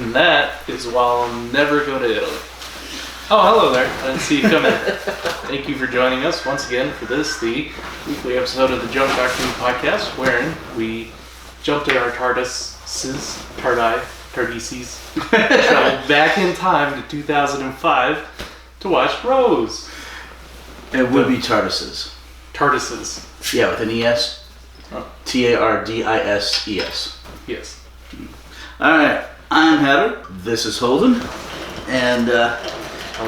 And that is while I'll never go to Italy. Oh, hello there. I didn't see you come in. Thank you for joining us once again for this, the weekly episode of the Junk Doctor podcast, wherein we jumped in our TARDISes, traveled back in time to 2005 to watch Rose. It would be TARDISes. TARDISes. Yeah, with an ES. Oh. TARDISES. Yes. Alright, I'm Heather. This is Holden. And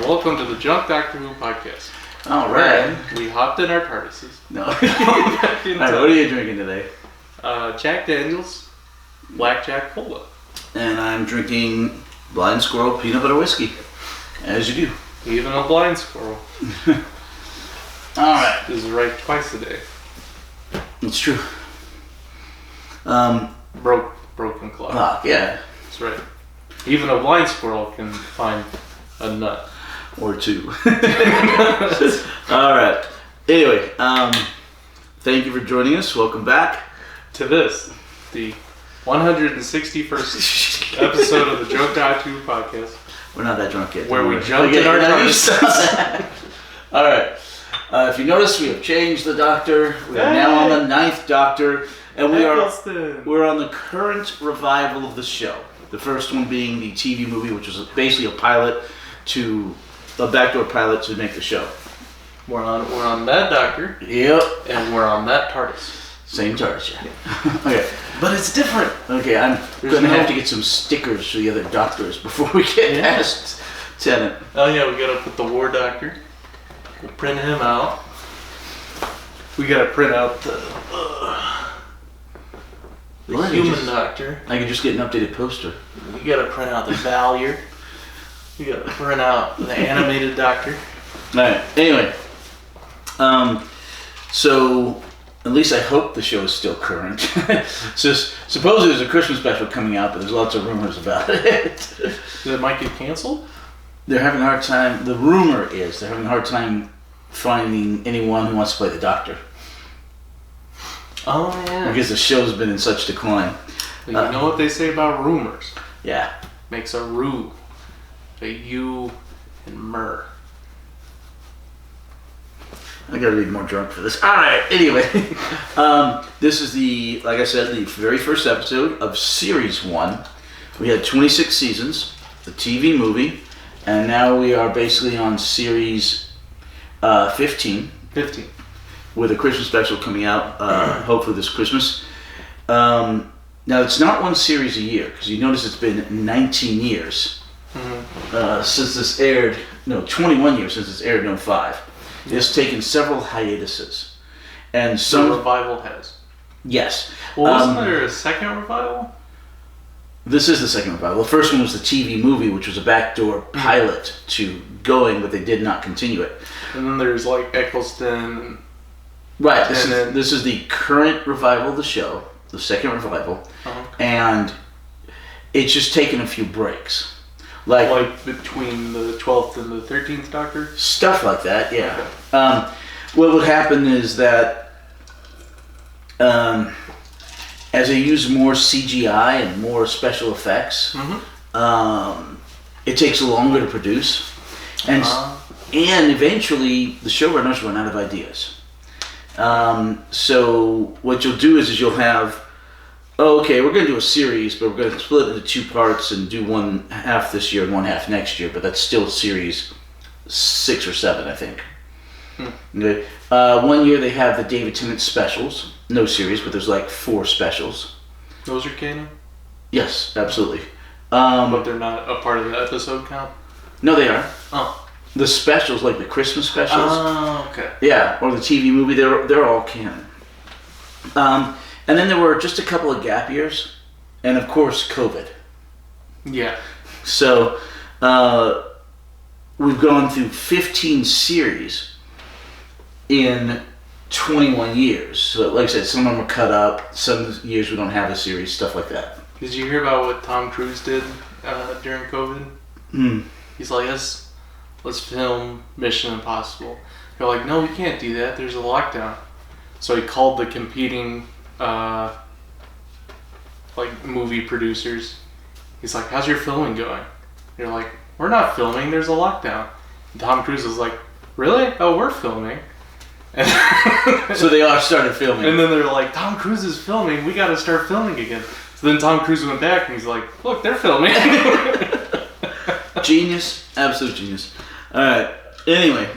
welcome to the Junk Doctor Who podcast. Alright. We hopped in our TARDISes. No. Alright, what are you drinking today? Jack Daniels Blackjack Cola. And I'm drinking Blind Squirrel Peanut Butter Whiskey. As you do. Even a blind squirrel. Alright. Is right twice a day. It's true. Broken clock. Yeah. That's right. Even a blind squirrel can find a nut. Or two. Alright. Anyway, thank you for joining us. Welcome back to this, the 161st episode of the Junk Doctor Who podcast. We're not that drunk yet. Where we jumped in our TARDIS. Alright. If you notice, we have changed the Doctor. We are now on the 9th Doctor. And we're on the current revival of the show. The first one being the TV movie, which was basically a backdoor pilot to make the show. We're on that Doctor. Yep. And we're on that TARDIS. Same TARDIS, yeah. Okay. But it's different. Okay, I'm going to have to get some stickers for the other Doctors before we get past Tennant. Oh yeah, we got to put the War Doctor. We'll print him out. We got to print out the human Doctor. I could just get an updated poster. We got to print out the Valier. We got to print out the animated Doctor. Alright, anyway. So, at least I hope the show is still current. So, supposedly there's a Christmas special coming out, but there's lots of rumors about it. It might get canceled? They're having a hard time, the rumor is, they're having a hard time finding anyone who wants to play the Doctor. Oh, yeah. Because the show's been in such decline. You know what they say about rumors? Yeah. Makes a rue. A U and myrrh. I gotta be more drunk for this. Alright, anyway. This is like I said, the very first episode of Series 1. We had 26 seasons, the TV movie, and now we are basically on Series 15. 15. With a Christmas special coming out, hopefully this Christmas. Now, it's not one series a year, because you notice it's been 19 years since this aired, 21 years since it's aired in 2005. It's taken several hiatuses. And some the revival has. Yes. Well, wasn't there a second revival? This is the second revival. The first one was the TV movie, which was a backdoor pilot to Going, but they did not continue it. And then there's like Eccleston. Right. This is the current revival of the show, the second revival, and it's just taken a few breaks. Like between the 12th and the 13th Doctor? Stuff like that, yeah. Okay. What would happen is that as they use more CGI and more special effects, it takes longer to produce. And eventually the showrunners run out of ideas. So what you'll do is you'll have, we're going to do a series, but we're going to split it into two parts and do one half this year and one half next year, but that's still series 6 or 7, I think. Okay. 1 year they have the David Tennant specials, no series, but there's like 4 specials. Those are canon? Yes, absolutely. But they're not a part of the episode count? No, they are. Oh. The specials, like the Christmas specials. Oh, okay. Yeah, or the TV movie, they're all canon. And then there were just a couple of gap years, and of course, COVID. Yeah. So, we've gone through 15 series in 21 years. So, like I said, some of them are cut up, some years we don't have a series, stuff like that. Did you hear about what Tom Cruise did during COVID? He's like, let's film Mission Impossible. They're like, no, we can't do that. There's a lockdown. So he called the competing movie producers He's like, how's your filming going? You're like, we're not filming, there's a lockdown. And Tom Cruise is like, really? Oh, we're filming. So they all started filming. And then they're like, Tom Cruise is filming, we gotta start filming again. So then Tom Cruise went back and he's like, look, they're filming. Genius. Absolute genius. Alright. Anyway.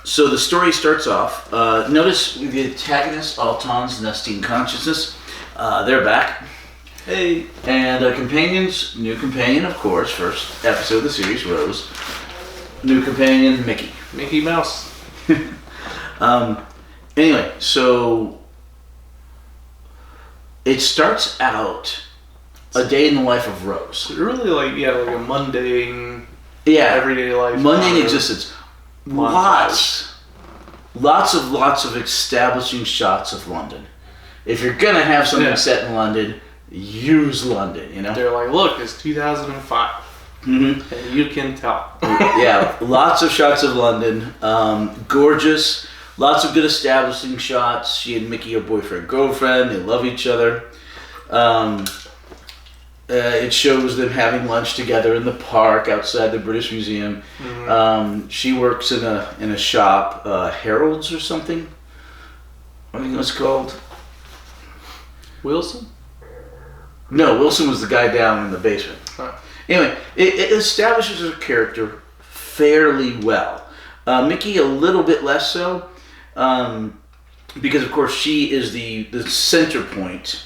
So the story starts off. Notice the antagonists, Altan's nesting consciousness. They're back. Hey. And companions, new companion, of course, first episode of the series, Rose. New companion, Mickey. Mickey Mouse. Anyway, so it starts out a day in the life of Rose. Really like a mundane, Yeah, everyday life. mundane existence. Lots of establishing shots of London. If you're gonna have something set in London, use London. You know. They're like, look, it's 2005, Mm-hmm. and you can tell. Yeah, lots of shots of London. Gorgeous. Lots of good establishing shots. She and Mickey are boyfriend girlfriend. They love each other. It shows them having lunch together in the park outside the British Museum. Mm-hmm. She works in a shop, Harold's or something. I think it's called. Wilson? No, Wilson was the guy down in the basement. Huh. Anyway, it establishes her character fairly well. Mickey a little bit less so, because of course she is the center point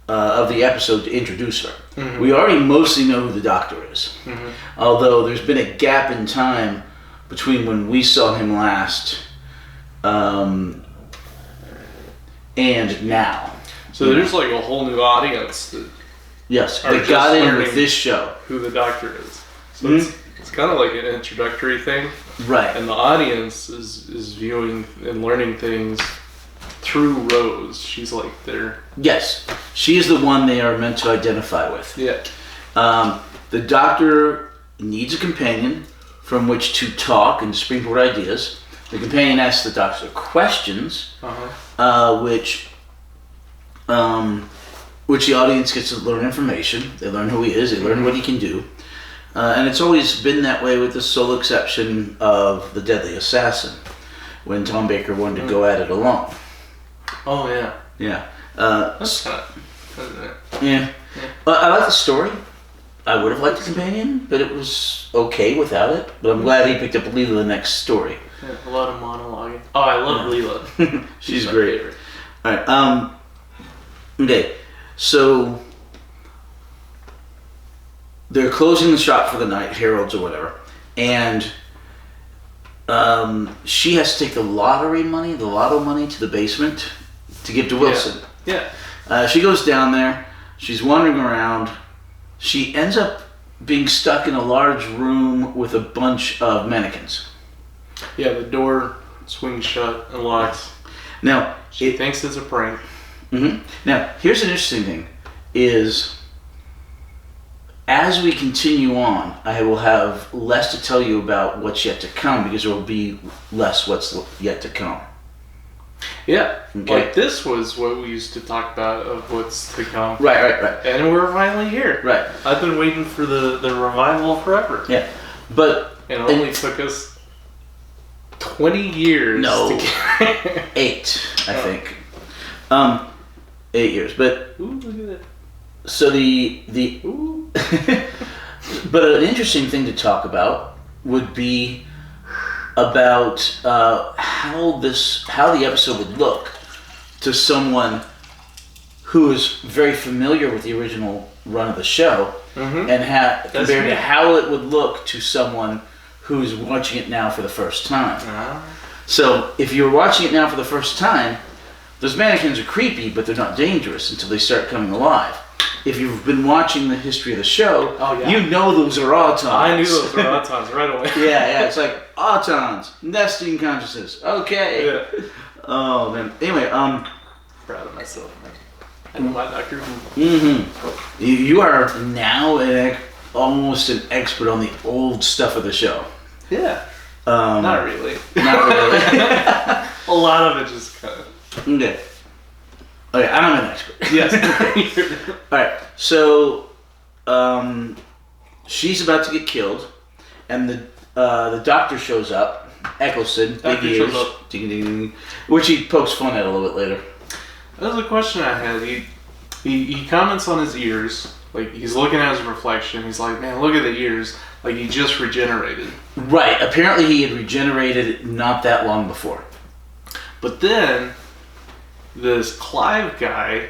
of the episode to introduce her. Mm-hmm. We already mostly know who the Doctor is, Mm-hmm. although there's been a gap in time between when we saw him last and now. So there's like a whole new audience that Yes, are they just got in learning with this show. who the Doctor is. So Mhm. it's kind of like an introductory thing, Right. and the audience is viewing and learning things through Rose. She's like their Yes, she is the one they are meant to identify with. yeah. The Doctor needs a companion from which to talk and springboard ideas. The companion asks the Doctor questions, Uh-huh. which the audience gets to learn information. They learn who he is. They learn what he can do. And it's always been that way, with the sole exception of The Deadly Assassin, when Tom Baker wanted to go at it alone. Oh yeah. Yeah. That's kind of Yeah. I like the story. I would have liked a companion, but it was okay without it. But I'm glad he picked up Leela the next story. a lot of monologuing. Oh, I love Leela. She's my great. favorite. All right. Okay. So they're closing the shop for the night, Harold's or whatever, and she has to take the lotto money to the basement to give to Wilson. Yeah. She goes down there. She's wandering around. She ends up being stuck in a large room with a bunch of mannequins. Yeah, the door swings shut and locks. Now, She thinks it's a prank. Now, here's an interesting thing: is as we continue on, I will have less to tell you about what's yet to come, because there will be less what's yet to come. Yeah, Okay. like this was what we used to talk about of what's to come. Right. And we're finally here. Right. I've been waiting for the revival forever. Yeah. But And it only took us 20 years No. to get 8, I think. 8 years. But Ooh, look at that. so the Ooh. but an interesting thing to talk about would be about how the episode would look to someone who is very familiar with the original run of the show, Mm-hmm. and compared me. to how it would look to someone who's watching it now for the first time. So if you're watching it now for the first time, those mannequins are creepy, but they're not dangerous until they start coming alive. If you've been watching the history of the show, Oh, yeah. you know those are autons. I knew those were autons right away. Yeah, it's like autons, nesting consciousness. Okay. Yeah. Oh man. Anyway, Proud of myself, man. I know my Doctor Who. you are now almost an expert on the old stuff of the show. Yeah. Not Not really. Not really. A lot of it just kind of. Okay. Okay, I'm an expert. Yes. All right, so she's about to get killed, and the doctor shows up. Eccleston, big Doctor ears, shows up. ding, ding, ding, which he pokes fun at a little bit later. That was a question I had. He comments on his ears. Like, he's looking at his reflection. He's like, man, look at the ears. Like, he just regenerated. Right. Apparently, he had regenerated not that long before. But then, this Clive guy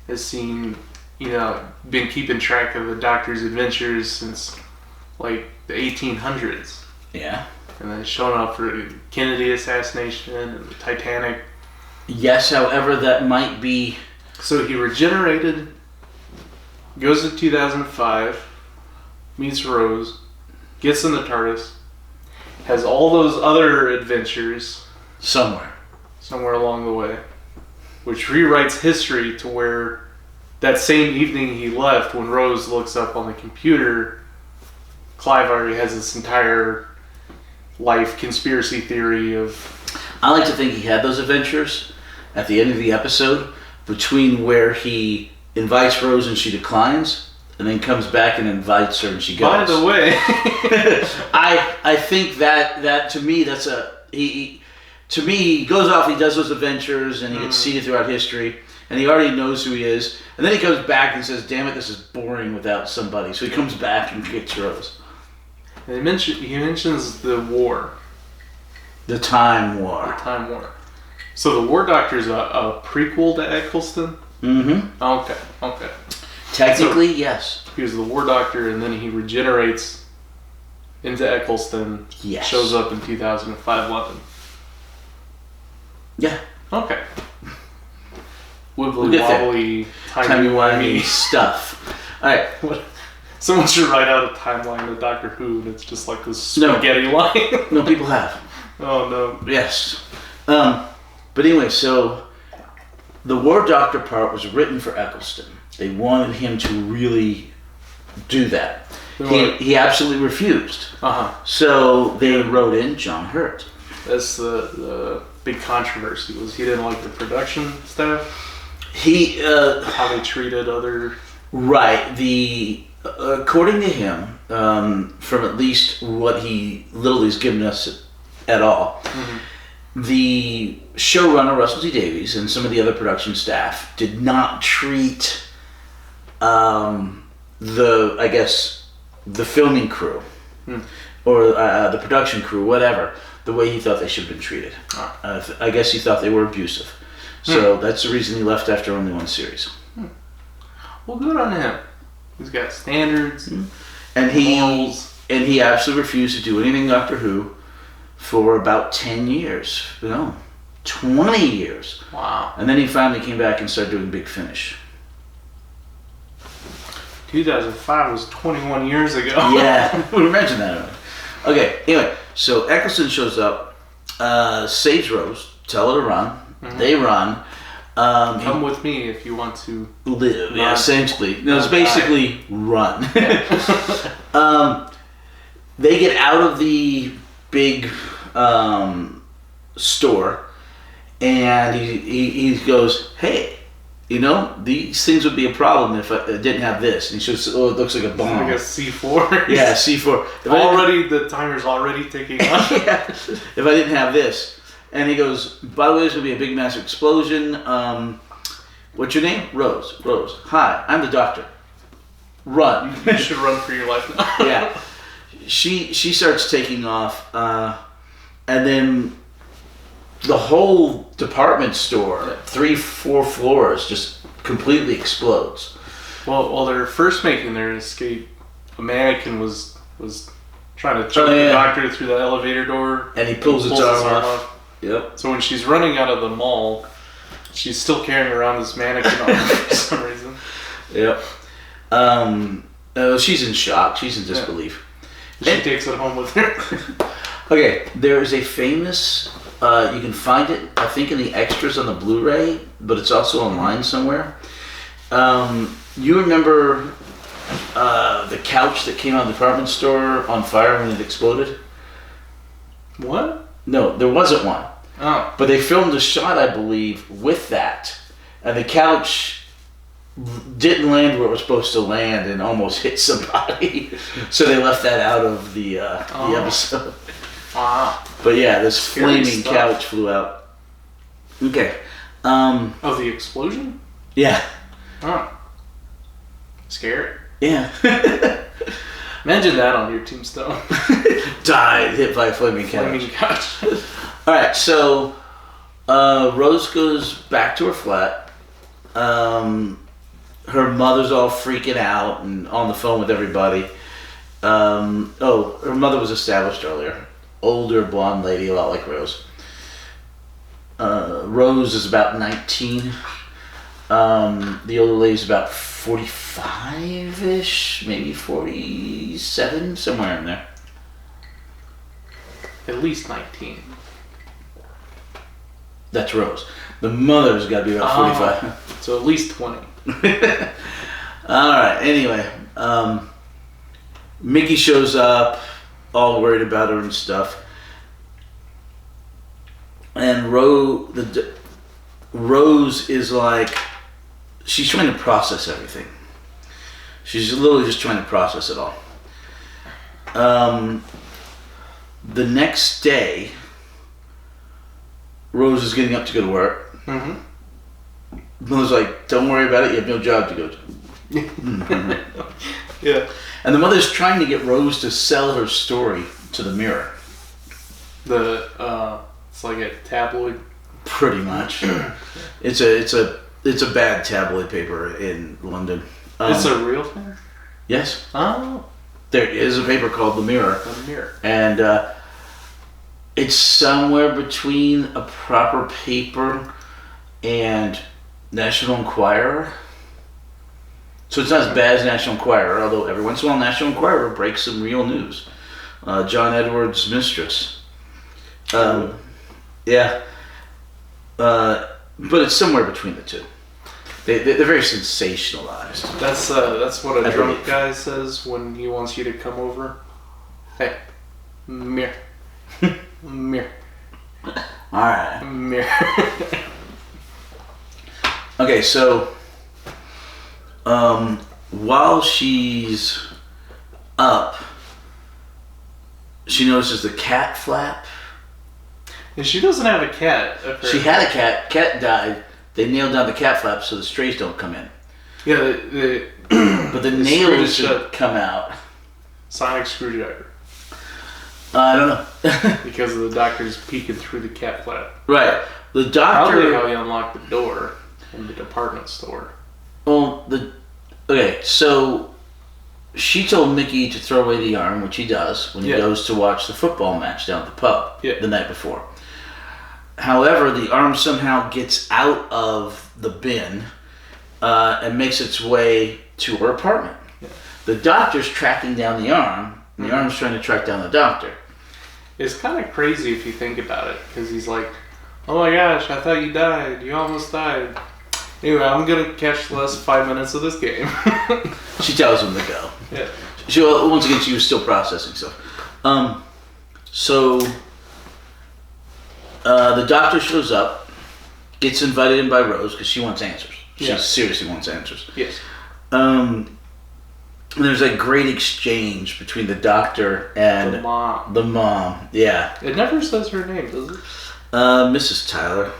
has seen, been keeping track of the Doctor's adventures since, like, the 1800s. Yeah. And then showing up for the Kennedy assassination and the Titanic. Yes, however, that might be... So he regenerated, goes to 2005, meets Rose, gets in the TARDIS, has all those other adventures somewhere along the way, which rewrites history to where that same evening he left, when Rose looks up on the computer, Clive already has this entire life conspiracy theory of... I like to think he had those adventures at the end of the episode, between where he invites Rose and she declines, and then comes back and invites her and she goes. By the way, I think that to me that's to me he goes off, he does those adventures, and he gets seated throughout history, and he already knows who he is, and then he comes back and says, "Damn it, this is boring without somebody." So he comes back and gets Rose. he mentions the war, The Time War. the Time War. So the War Doctor is a prequel to Eccleston. Mm-hmm. Okay. Technically, yes. He was the War Doctor, and then he regenerates into Eccleston. Yes. Shows up in 2005 London. Yeah. Okay. We'll Wibbly get there. wobbly, Timey-wimey stuff. All right. Someone should write out a timeline of Doctor Who, and it's just like this spaghetti line. No, people have. Oh no. Yes. But anyway, so the War Doctor part was written for Eccleston. They wanted him to really do that. He absolutely refused. So they wrote in John Hurt. That's the big controversy, was he didn't like the production staff. How they treated other... Right. According to him, from at least what he literally has given us at all, the showrunner, Russell T Davies, and some of the other production staff did not treat the filming crew or the production crew, whatever, the way he thought they should have been treated. I guess he thought they were abusive. So that's the reason he left after only one series. Well, good on him. He's got standards and morals. And he absolutely refused to do anything Doctor Who for about 10 years. No, 20 years. Wow. And then he finally came back and started doing Big Finish. 2005 was 21 years ago. Yeah, imagine that. Okay, anyway, so Eccleston shows up, saves Rose, tell her to run. They run. Come with me if you want to live. Yeah, essentially. No, it's basically run. They get out of the big store, and he goes, "Hey, these things would be a problem if I didn't have this." And he shows, "Oh, it looks like a bomb." Like a C4. Yeah, C4. The timer's already ticking on. Yeah, if I didn't have this. And he goes, "By the way, there's going to be a big massive explosion. What's your name?" Rose. Rose. "Hi, I'm the Doctor." Run. You should run for your life now. Yeah. She starts taking off, and then the whole department store, 3-4 floors, just completely explodes. Well, while they're first making their escape, a mannequin was trying to choke the Doctor through the elevator door. And he pulls its arm off. Yep. So when she's running out of the mall, she's still carrying around this mannequin on her for some reason. Yep. She's in shock. She's in disbelief. She takes it home with her. Okay, there is a famous, you can find it, I think, in the extras on the Blu-ray, but it's also online somewhere. You remember the couch that came out of the department store on fire when it exploded? What? No, there wasn't one. Oh. But they filmed a shot, I believe, with that and the couch didn't land where it was supposed to land and almost hit somebody. So they left that out of the episode. Wow. But yeah, this Scary flaming stuff. couch flew out. Okay. Oh, the explosion? Yeah. Huh. Scary. Yeah. Imagine that on your tombstone. Died, hit by a flaming couch. Flaming couch. All right, so Rose goes back to her flat. Her mother's all freaking out and on the phone with everybody. Her mother was established earlier. Older blonde lady, a lot like Rose. Rose is about 19. The older lady's about 45-ish, maybe 47, somewhere in there. At least 19. That's Rose. The mother's got to be about 45. So at least 20. Alright, anyway. Mickey shows up, all worried about her and stuff. And Rose is like, she's trying to process everything. She's literally just trying to process it all. The next day, Rose is getting up to go to work. Mm-hmm. Mother's like, don't worry about it, you have no job to go to. Yeah. And the mother's trying to get Rose to sell her story to the Mirror. It's like a tabloid. Pretty much. It's a bad tabloid paper in London. It's a real thing? Yes. Oh. There is a paper called The Mirror. The Mirror. And it's somewhere between a proper paper and National Enquirer. So it's not as bad as National Enquirer, although every once in a while National Enquirer breaks some real news. John Edwards' mistress. Yeah. But it's somewhere between the two. They're very sensationalized. That's what a I drunk believe. guy says when he wants you to come over. Hey, mirror. Mirror. Alright. Mirror. Okay, so while she's up, she notices the cat flap. And she doesn't have a cat. She had a cat. Cat died. They nailed down the cat flap so the strays don't come in. Yeah, But the It's nails screwed should shut. come out. sonic screwdriver. I don't know. Because of the doctor's peeking through the cat flap. Right. The Probably doctor. how he unlocked the door in the department store. Well, okay, so she told Mickey to throw away the arm, which he does when he Yeah. goes to watch the football match down at the pub Yeah. the night before. However, the arm somehow gets out of the bin and makes its way to her apartment. Yeah. The doctor's tracking down the arm, and the arm's trying to track down the doctor. It's kind of crazy if you think about it, because he's like, oh my gosh, I thought you died. You almost died. Anyway, I'm going to catch the last 5 minutes of this game. She tells him to go. Yeah. Once again, she was still processing stuff. So the doctor shows up, gets invited in by Rose because she wants answers. She Yeah. seriously wants answers. Yes. And there's a great exchange between the doctor and The mom. the mom. Yeah, It never says her name, does it? Mrs. Tyler.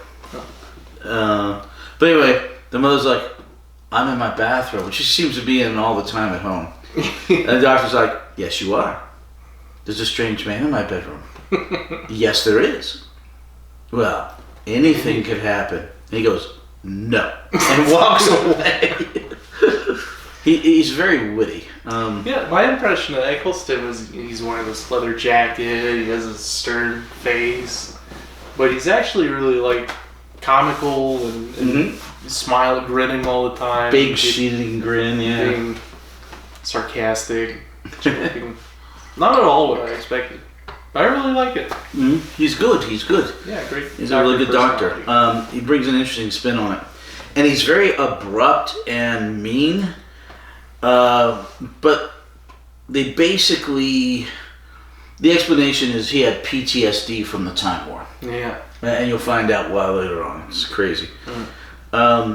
But anyway, the mother's like, I'm in my bathroom, which she seems to be in all the time at home. And the doctor's like, yes, you are. There's a strange man in my bedroom. Yes, there is. Well, anything could happen. And he goes, no. And walks away. He's very witty. Yeah, my impression of Eccleston was he's wearing this leather jacket, he has a stern face, but he's actually really like comical and smile, grinning all the time. Big shitting grin, yeah. Being sarcastic, joking. Not at all what I expected. But I really like it. He's good. Yeah, great. He's a really good doctor. personality. He brings an interesting spin on it. And he's very abrupt and mean. But they basically... The explanation is he had PTSD from the Time War. Yeah. And you'll find out why later on. It's crazy.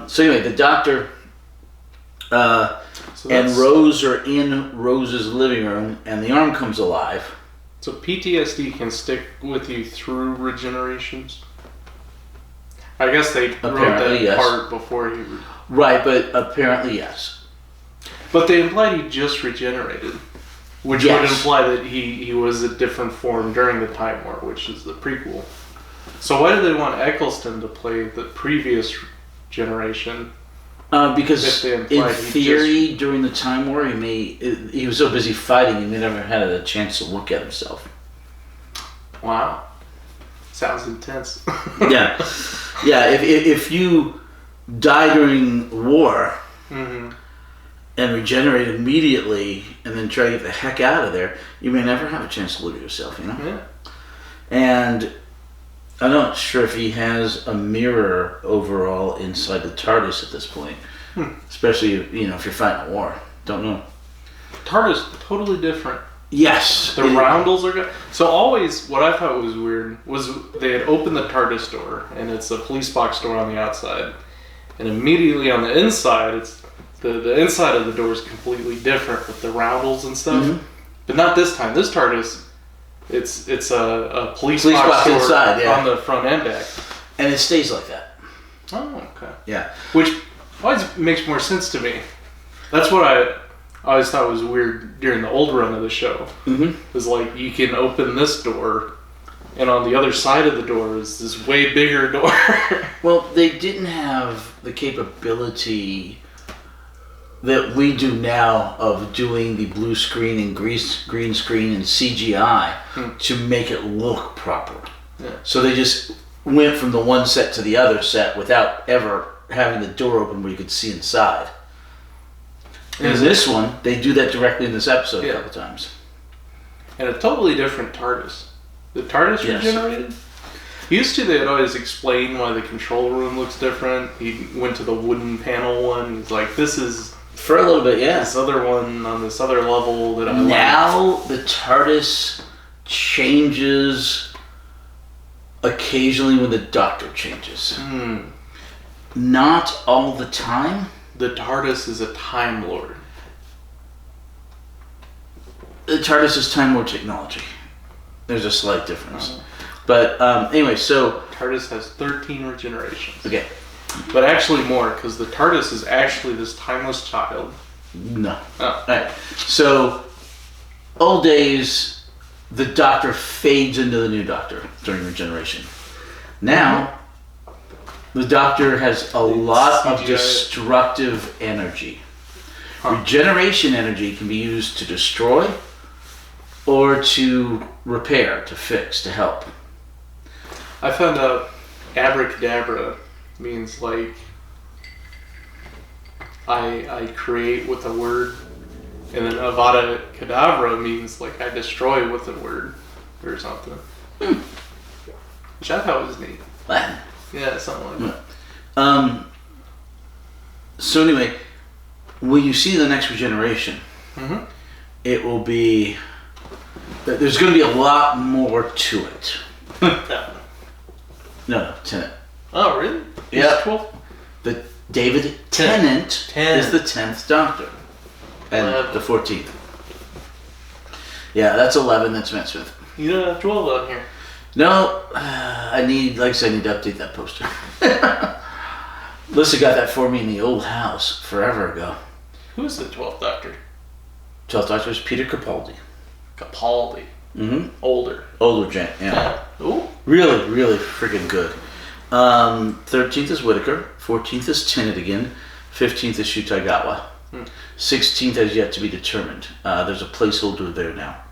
So anyway, the Doctor and Rose are in Rose's living room, and the arm comes alive. So PTSD can stick with you through regenerations? I guess they wrote that part before he... Right, but apparently yes. But they implied he just regenerated. Which would imply that he was a different form during the Time War, which is the prequel. So why do they want Eccleston to play the previous generation? Because in theory, during the Time War, he was so busy fighting, he never had a chance to look at himself. Wow. Sounds intense. Yeah. If you die during war and regenerate immediately and then try to get the heck out of there, you may never have a chance to look at yourself, you know? Yeah. And I'm not sure if he has a mirror overall inside the TARDIS at this point. Especially, if you're fighting a war. Don't know. TARDIS, totally different. Yes. The roundels are good. So always, what I thought was weird was they had opened the TARDIS door, and it's a police box door on the outside. And immediately on the inside, it's the inside of the door is completely different with the roundels and stuff. Mm-hmm. But not this time. This TARDIS, it's a police box door inside, on the front and back. And it stays like that. Oh, okay. Yeah. Which always makes more sense to me. That's what I always thought was weird during the old run of the show. Mm-hmm. Was like, you can open this door, and on the other side of the door is this way bigger door. Well, they didn't have the capability that we do now of doing the blue screen and green screen and CGI to make it look proper. Yeah. So they just went from the one set to the other set without ever having the door open where you could see inside. And in this one, they do that directly in this episode a couple times. And a totally different TARDIS. The TARDIS regenerated? Used to, they'd always explain why the control room looks different. He went to the wooden panel one. He's like, this is... For a little bit, yeah. This other one on this other level that I like. Now, the TARDIS changes occasionally when the Doctor changes. Not all the time. The TARDIS is a Time Lord. The TARDIS is Time Lord technology. There's a slight difference. But anyway, so... TARDIS has 13 regenerations. Okay. But actually more, because the TARDIS is actually this timeless child. No. Oh. Alright. So, old days, the Doctor fades into the new Doctor during regeneration. Now... The Doctor has a lot of destructive energy. Regeneration energy can be used to destroy or to repair, to fix, to help. I found out abracadabra means like I create with a word, and then avada kedavra means like I destroy with a word or something. Which I thought was neat. Latin. Yeah, something like that. So anyway, when you see the next regeneration, it will be... There's going to be a lot more to it. No, Tennant. Oh, really? Yeah. 12? The David Tennant is the 10th Doctor. And 11. The 14th. Yeah, that's 11, that's Matt Smith. You don't have 12 on here. No, I need to update that poster. Lisa got that for me in the old house forever ago. Who's the 12th Doctor? 12th Doctor is Peter Capaldi. Capaldi. Mm-hmm. Older gent, yeah. Ooh. Really, really freaking good. 13th is Whittaker. 14th is Tennant again. 15th is Shutagawa. 16th has yet to be determined. There's a placeholder there now.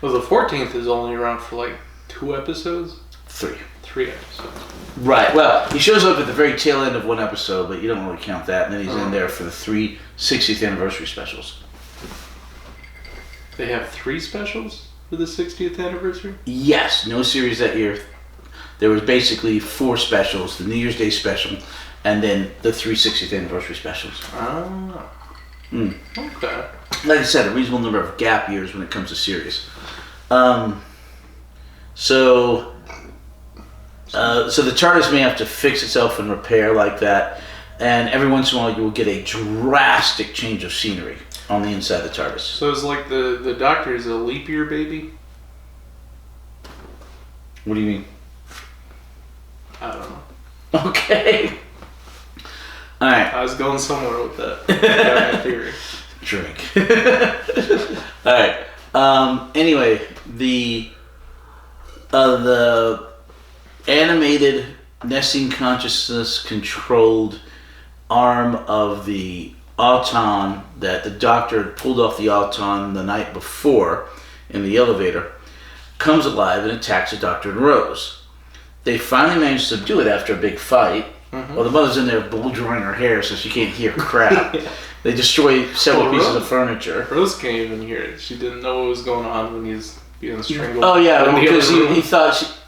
Well, the 14th is only around for like 2 episodes? 3. 3 episodes. Right. Well, he shows up at the very tail end of one episode, but you don't really count that. And then he's in there for the 3 60th anniversary specials. They have 3 specials for the 60th anniversary? Yes. No series that year. There was basically 4 specials. The New Year's Day special, and then the 3 60th anniversary specials. Ah. Okay. Like I said, a reasonable number of gap years when it comes to series. So So the TARDIS may have to fix itself and repair like that, and every once in a while you will get a drastic change of scenery on the inside of the TARDIS. So it's like the Doctor is a leap year baby? What do you mean? I don't know. Okay. Alright. I was going somewhere with that. Got my theory. Drink. Alright. Anyway, the animated Nessing consciousness controlled arm of the Auton that the Doctor had pulled off the Auton the night before in the elevator comes alive and attacks the Doctor and Rose. They finally manage to do it after a big fight. Well, the mother's in there blow drying her hair so she can't hear crap. They destroy several pieces of furniture. Rose can't even hear it. She didn't know what was going on when he was being strangled. Oh yeah, in the because other room. he thought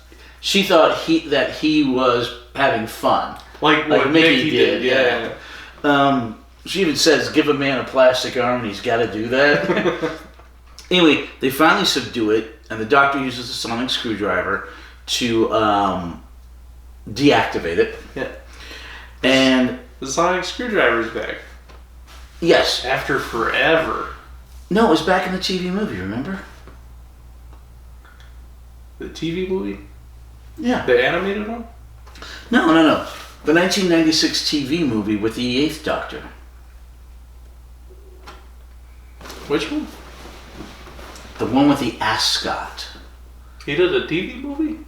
she thought that he was having fun. Like what Mickey did. Yeah. She even says, "Give a man a plastic arm, and he's got to do that." Anyway, they finally subdue it, and the Doctor uses a sonic screwdriver to deactivate it. Yeah. And The sonic screwdriver's back. yes. After forever. No, it was back in the TV movie, remember? The TV movie? Yeah. The animated one? No. The 1996 TV movie with the 8th Doctor. Which one? The one with the ascot. He did a TV movie?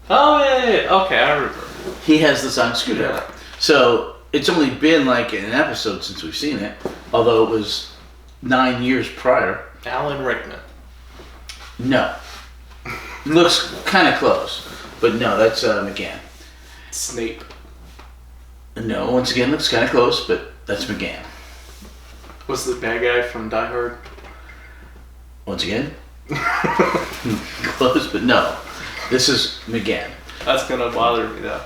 Oh, yeah. Okay, I remember. He has the sonic screwdriver. Yeah. So, it's only been like an episode since we've seen it, although it was 9 years prior. Alan Rickman. No. Looks kind of close, but no, that's McGann. Snape. No, once again, looks kind of close, but that's McGann. What's the bad guy from Die Hard? Once again, close, but no. This is McGann. That's gonna bother me though.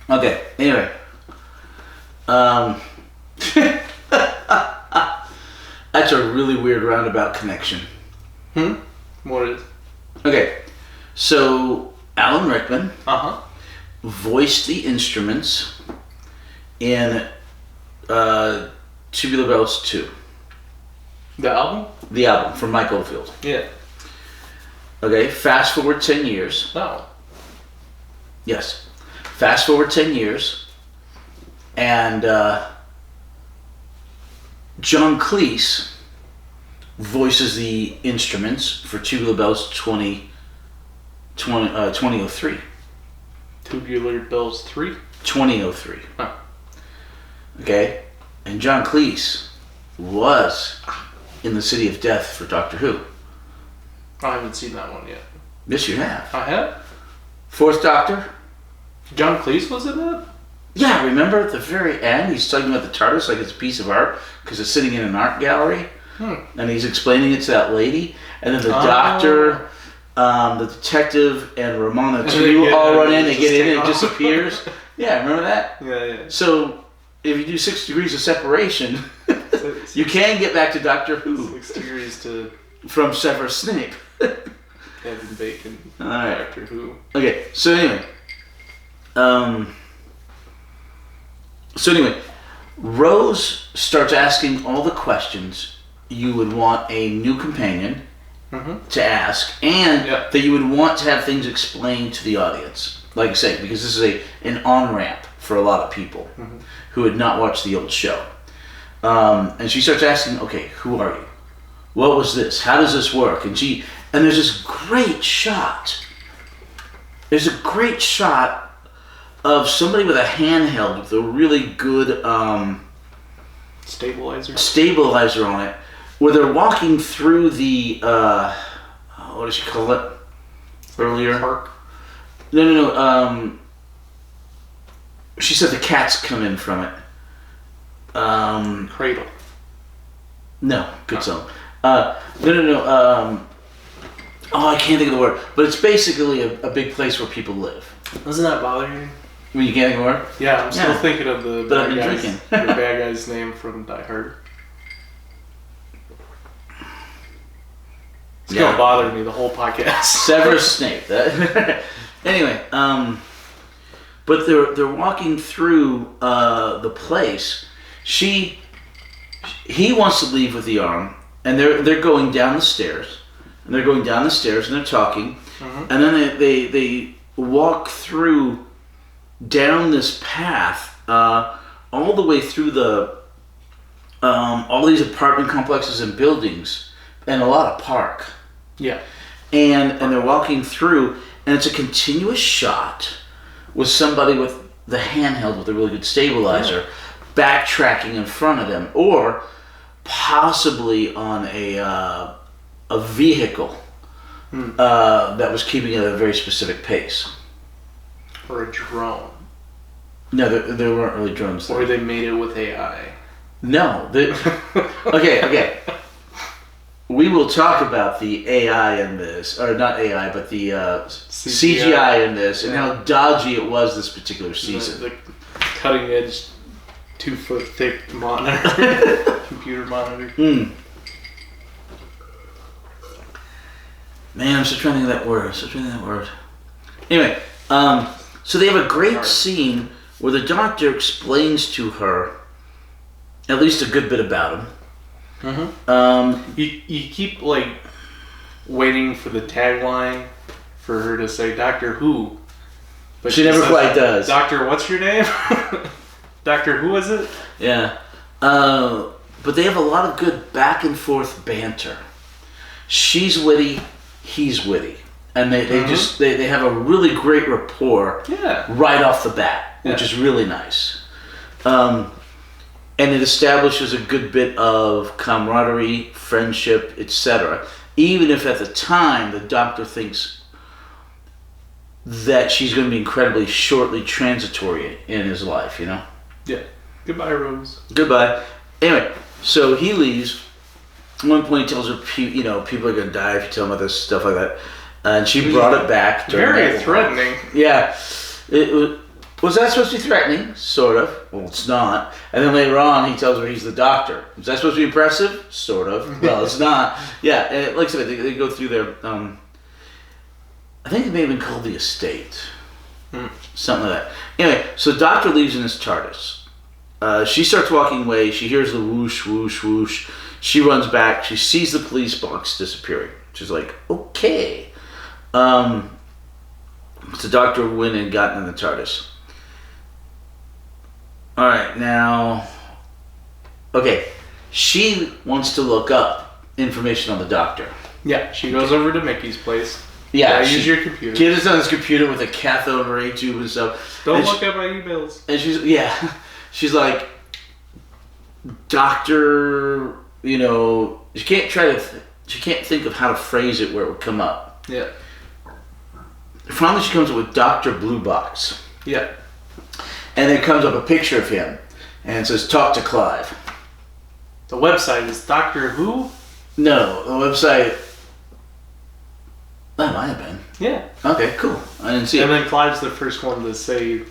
Okay, anyway. That's a really weird roundabout connection. What is? Okay, so Alan Rickman voiced the instruments in Tubular Bells 2. The album? The album from Mike Oldfield. Yeah. Okay, fast forward 10 years. No. Yes. Fast forward 10 years. And John Cleese voices the instruments for Tubular Bells 2003. Tubular Bells 3? 2003. Huh. Okay? And John Cleese was in the City of Death for Doctor Who. I haven't seen that one yet. Yes, you have. I have? 4th Doctor? John Cleese was in that? Yeah, remember at the very end, he's talking about the TARDIS like it's a piece of art because it's sitting in an art gallery, and he's explaining it to that lady, and then the doctor, the detective, and Ramona too all run in, they get in, and it disappears. Yeah, remember that? Yeah. So, if you do 6 degrees of separation, you can get back to Doctor Who 6 degrees to from Severus Snape. Kevin Bacon. Alright. Doctor Who. Okay, so anyway. Rose starts asking all the questions you would want a new companion to ask, and that you would want to have things explained to the audience. Like I say, because this is an on-ramp for a lot of people who had not watched the old show. And she starts asking, okay, who are you? What was this? How does this work? And there's this great shot. There's a great shot of somebody with a handheld with a really good stabilizer on it, where they're walking through the what did she call it earlier? Park. No. She said the cats come in from it. Cradle. No, good song. No. I can't think of the word, but it's basically a big place where people live. Doesn't that bother you? When you can't think of the word? Yeah, I'm still thinking of the But I've bad been guy's, drinking. the bad guy's name from Die Hard. It's gonna bother me the whole podcast. Severus Snape. Anyway, but they're walking through the place. He wants to leave with the arm, and they're going down the stairs, and they're talking, and then they walk through down this path all the way through the all these apartment complexes and buildings and a lot of park. Yeah. And they're walking through, and it's a continuous shot with somebody with the handheld with a really good stabilizer backtracking in front of them, or possibly on a vehicle that was keeping it at a very specific pace. Or a drone. No, there weren't really drones there. Or they made it with AI. No. Okay. We will talk about the AI in this, or not AI, but the CGI in this, and how dodgy it was this particular season. The cutting edge, 2 foot thick monitor, computer monitor. Man, I'm still trying to think of that word. Anyway, so they have a great scene where the doctor explains to her at least a good bit about him. You keep like waiting for the tagline for her to say Doctor Who, but she never quite does. Doctor, what's your name? Doctor Who is it? Yeah, but they have a lot of good back and forth banter. She's witty, he's witty, and they have a really great rapport. Right off the bat, which is really nice. And it establishes a good bit of camaraderie, friendship, etc. Even if at the time the doctor thinks that she's going to be incredibly shortly transitory in his life, Yeah. Goodbye, Rose. Goodbye. Anyway, so he leaves. At one point he tells her, people are going to die if you tell them about this, stuff like that. And she brought it back. Very threatening. Yeah. Was that supposed to be threatening? Sort of. Well, it's not. And then later on, he tells her he's the doctor. Is that supposed to be impressive? Sort of. Well, it's not. Yeah, and like I said, they go through their, I think it may have been called the estate. Something like that. Anyway, so the doctor leaves in his TARDIS. She starts walking away. She hears the whoosh, whoosh, whoosh. She runs back. She sees the police box disappearing. She's like, okay. So the doctor went and got in the TARDIS. Alright, now... Okay, she wants to look up information on the doctor. Yeah, she goes over to Mickey's place. Yeah, use your computer. Get us on his computer with a cathode ray tube and stuff. Don't look at my emails. And she's like, doctor, she can't think of how to phrase it where it would come up. Yeah. Finally, she comes up with Dr. Blue Box. Yeah. And then comes up a picture of him, and it says, talk to Clive. The website is Doctor Who? No, the website... That might have been. Yeah. Okay, cool. I didn't see it. And then Clive's the first one to say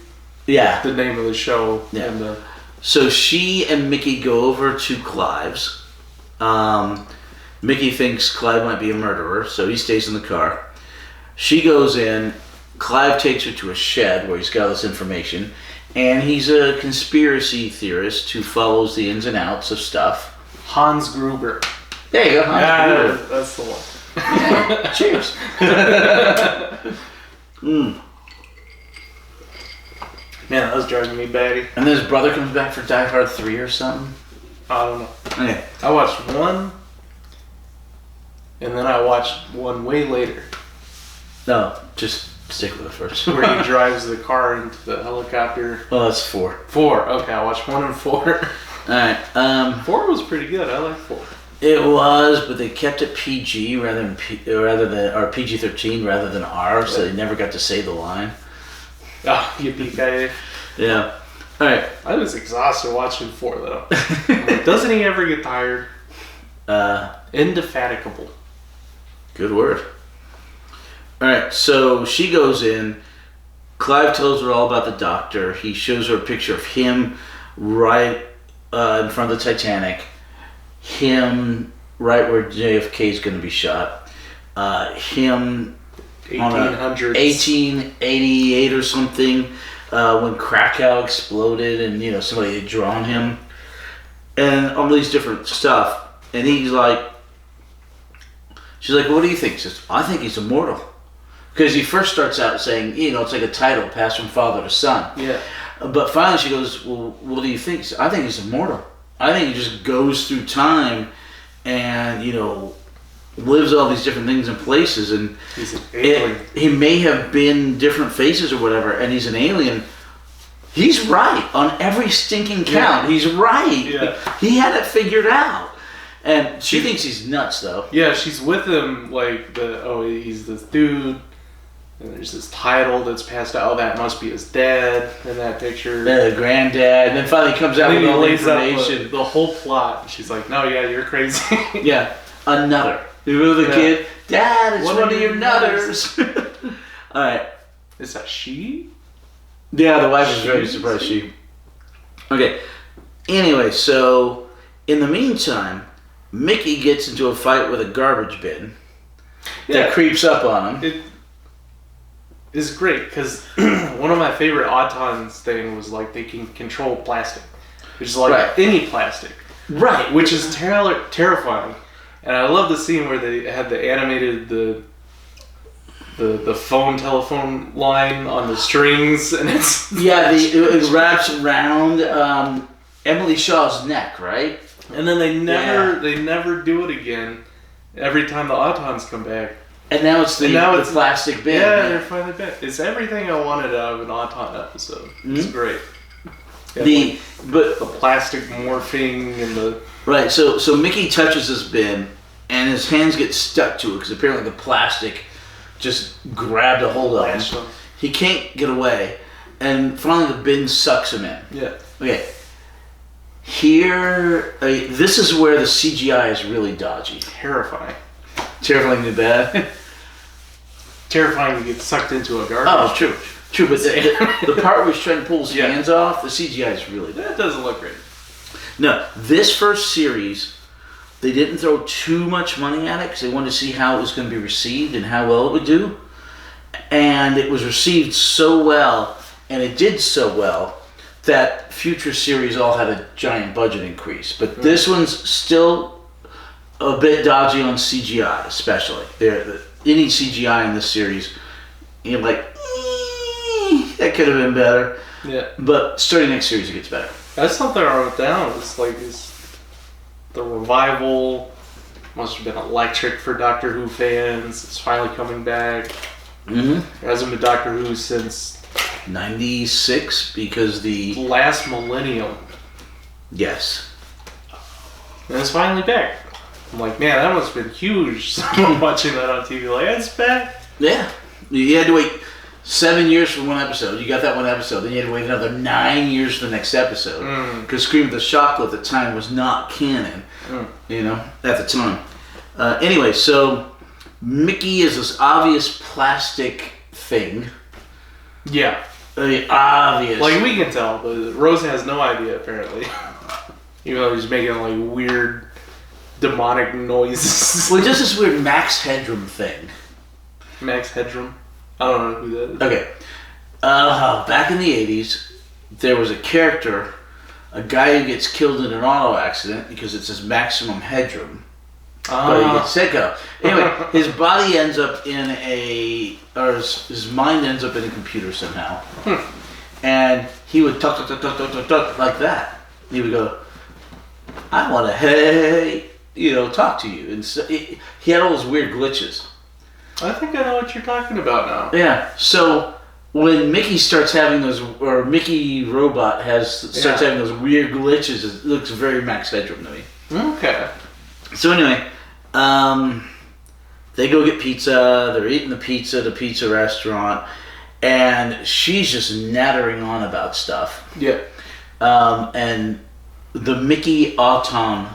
the name of the show. Yeah. And so she and Mickey go over to Clive's. Mickey thinks Clive might be a murderer, so he stays in the car. She goes in. Clive takes her to a shed where he's got all this information. And he's a conspiracy theorist who follows the ins and outs of stuff. Hans Gruber. There you go, Hans Gruber. That's the one. Yeah, cheers. Man, that was driving me batty. And then his brother comes back for Die Hard 3 or something? I don't know. Okay. I watched one, and then I watched one way later. No, just stick with it first. Where he drives the car into the helicopter. Well, that's 4. 4. Okay, I watched 1 and 4. Alright, 4 was pretty good. I like 4. It was, but they kept it PG rather than PG-13 rather than R, so they never got to say the line. Oh, yippee-ki-yay. Yeah. Alright. I was exhausted watching 4, though. I'm like, doesn't he ever get tired? Indefatigable. Good word. Alright, so she goes in. Clive tells her all about the doctor. He shows her a picture of him right in front of the Titanic. Him right where JFK is going to be shot. him on 1800s. 1888 or something, when Krakow exploded and, you know, somebody had drawn him. And all these different stuff. And he's like, she's like, what do you think? He says, I think he's immortal. Because he first starts out saying, you know, it's like a title passed from father to son. Yeah. But finally she goes, well, what do you think? He says, I think he's immortal. I think he just goes through time and, you know, lives all these different things and places. And he's an alien. He may have been different faces or whatever, and he's an alien. He's right on every stinking count. Yeah. He's right. Yeah. He had it figured out. And she thinks he's nuts, though. Yeah, she's with him, like, he's this dude, and there's this title that's passed out. Oh, that must be his dad in that picture. The granddad. And then finally comes out with all the information. The whole plot. And she's like, no, yeah, you're crazy. Yeah, a nutter. You remember the kid? Dad, it's one of your nutters. All right. Is that she? Yeah, the wife is very surprised. Okay. Anyway, so in the meantime, Mickey gets into a fight with a garbage bin that creeps up on him. It is great because one of my favorite Autons thing was like they can control plastic, which is like any plastic, right? Which is terrifying. And I love the scene where they had the animated the telephone line on the strings, and it's it wraps around Emily Shaw's neck, right? And then they never do it again. Every time the Autons come back, and now it's the plastic bin. Yeah, they're finally back. It's everything I wanted out of an Auton episode. Mm-hmm. It's great. Yeah, the plastic morphing and the right. So Mickey touches this bin, and his hands get stuck to it because apparently the plastic just grabbed a hold of him. He can't get away, and finally the bin sucks him in. Yeah. Okay. Here, this is where the CGI is really dodgy. Terrifying. Terrifyingly bad. Terrifying to get sucked into a garbage. Oh, true. True, but the part where he's trying to pull his hands off, the CGI is really bad. That doesn't look great. No, this first series, they didn't throw too much money at it because they wanted to see how it was going to be received and how well it would do. And it was received so well, and it did so well, that future series all had a giant budget increase. But this one's still a bit dodgy on CGI, especially. Any CGI in this series, you're like, that could have been better. Yeah. But starting next series, it gets better. That's something I wrote down. It's like the revival must have been electric for Doctor Who fans. It's finally coming back. Mm-hmm. It hasn't been Doctor Who since 96 because the last millennium. Yes. And it's finally back. I'm like, man, that must have been huge. Watching that on TV, like, it's back. Yeah. You had to wait 7 years for one episode. You got that one episode. Then you had to wait another 9 years for the next episode. Because Scream of the Chocolate at the time was not canon. You know, at the time. Anyway, so Mickey is this obvious plastic thing. Yeah. Obvious. Like, we can tell, but Rose has no idea, apparently. Even though he's making, like, weird, demonic noises. Well, he does this weird Max Headroom thing. Max Headroom? I don't know who that is. Okay. Back in the 80s, there was a character, a guy who gets killed in an auto accident because it's his maximum headroom. But he gets sick of. Anyway, his body ends up in his mind ends up in a computer somehow. And he would talk like that. He would go, I want to, talk to you. And so he had all those weird glitches. I think I know what you're talking about now. Yeah. So when Mickey starts having those, or Mickey Robot starts having those weird glitches, it looks very Max Headroom to me. Okay. So anyway, they go get pizza. They're eating the pizza restaurant, and she's just nattering on about stuff. Yeah. And the Mickey Auton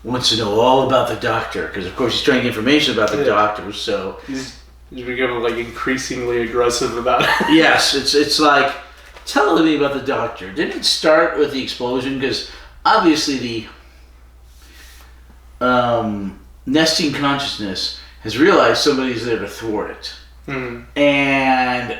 wants to know all about the doctor because, of course, he's trying to get information about the doctor. So he's becoming like increasingly aggressive about it. Yes, it's like, tell me about the doctor. Didn't it start with the explosion? Because obviously the nesting consciousness has realized somebody's there to thwart it. And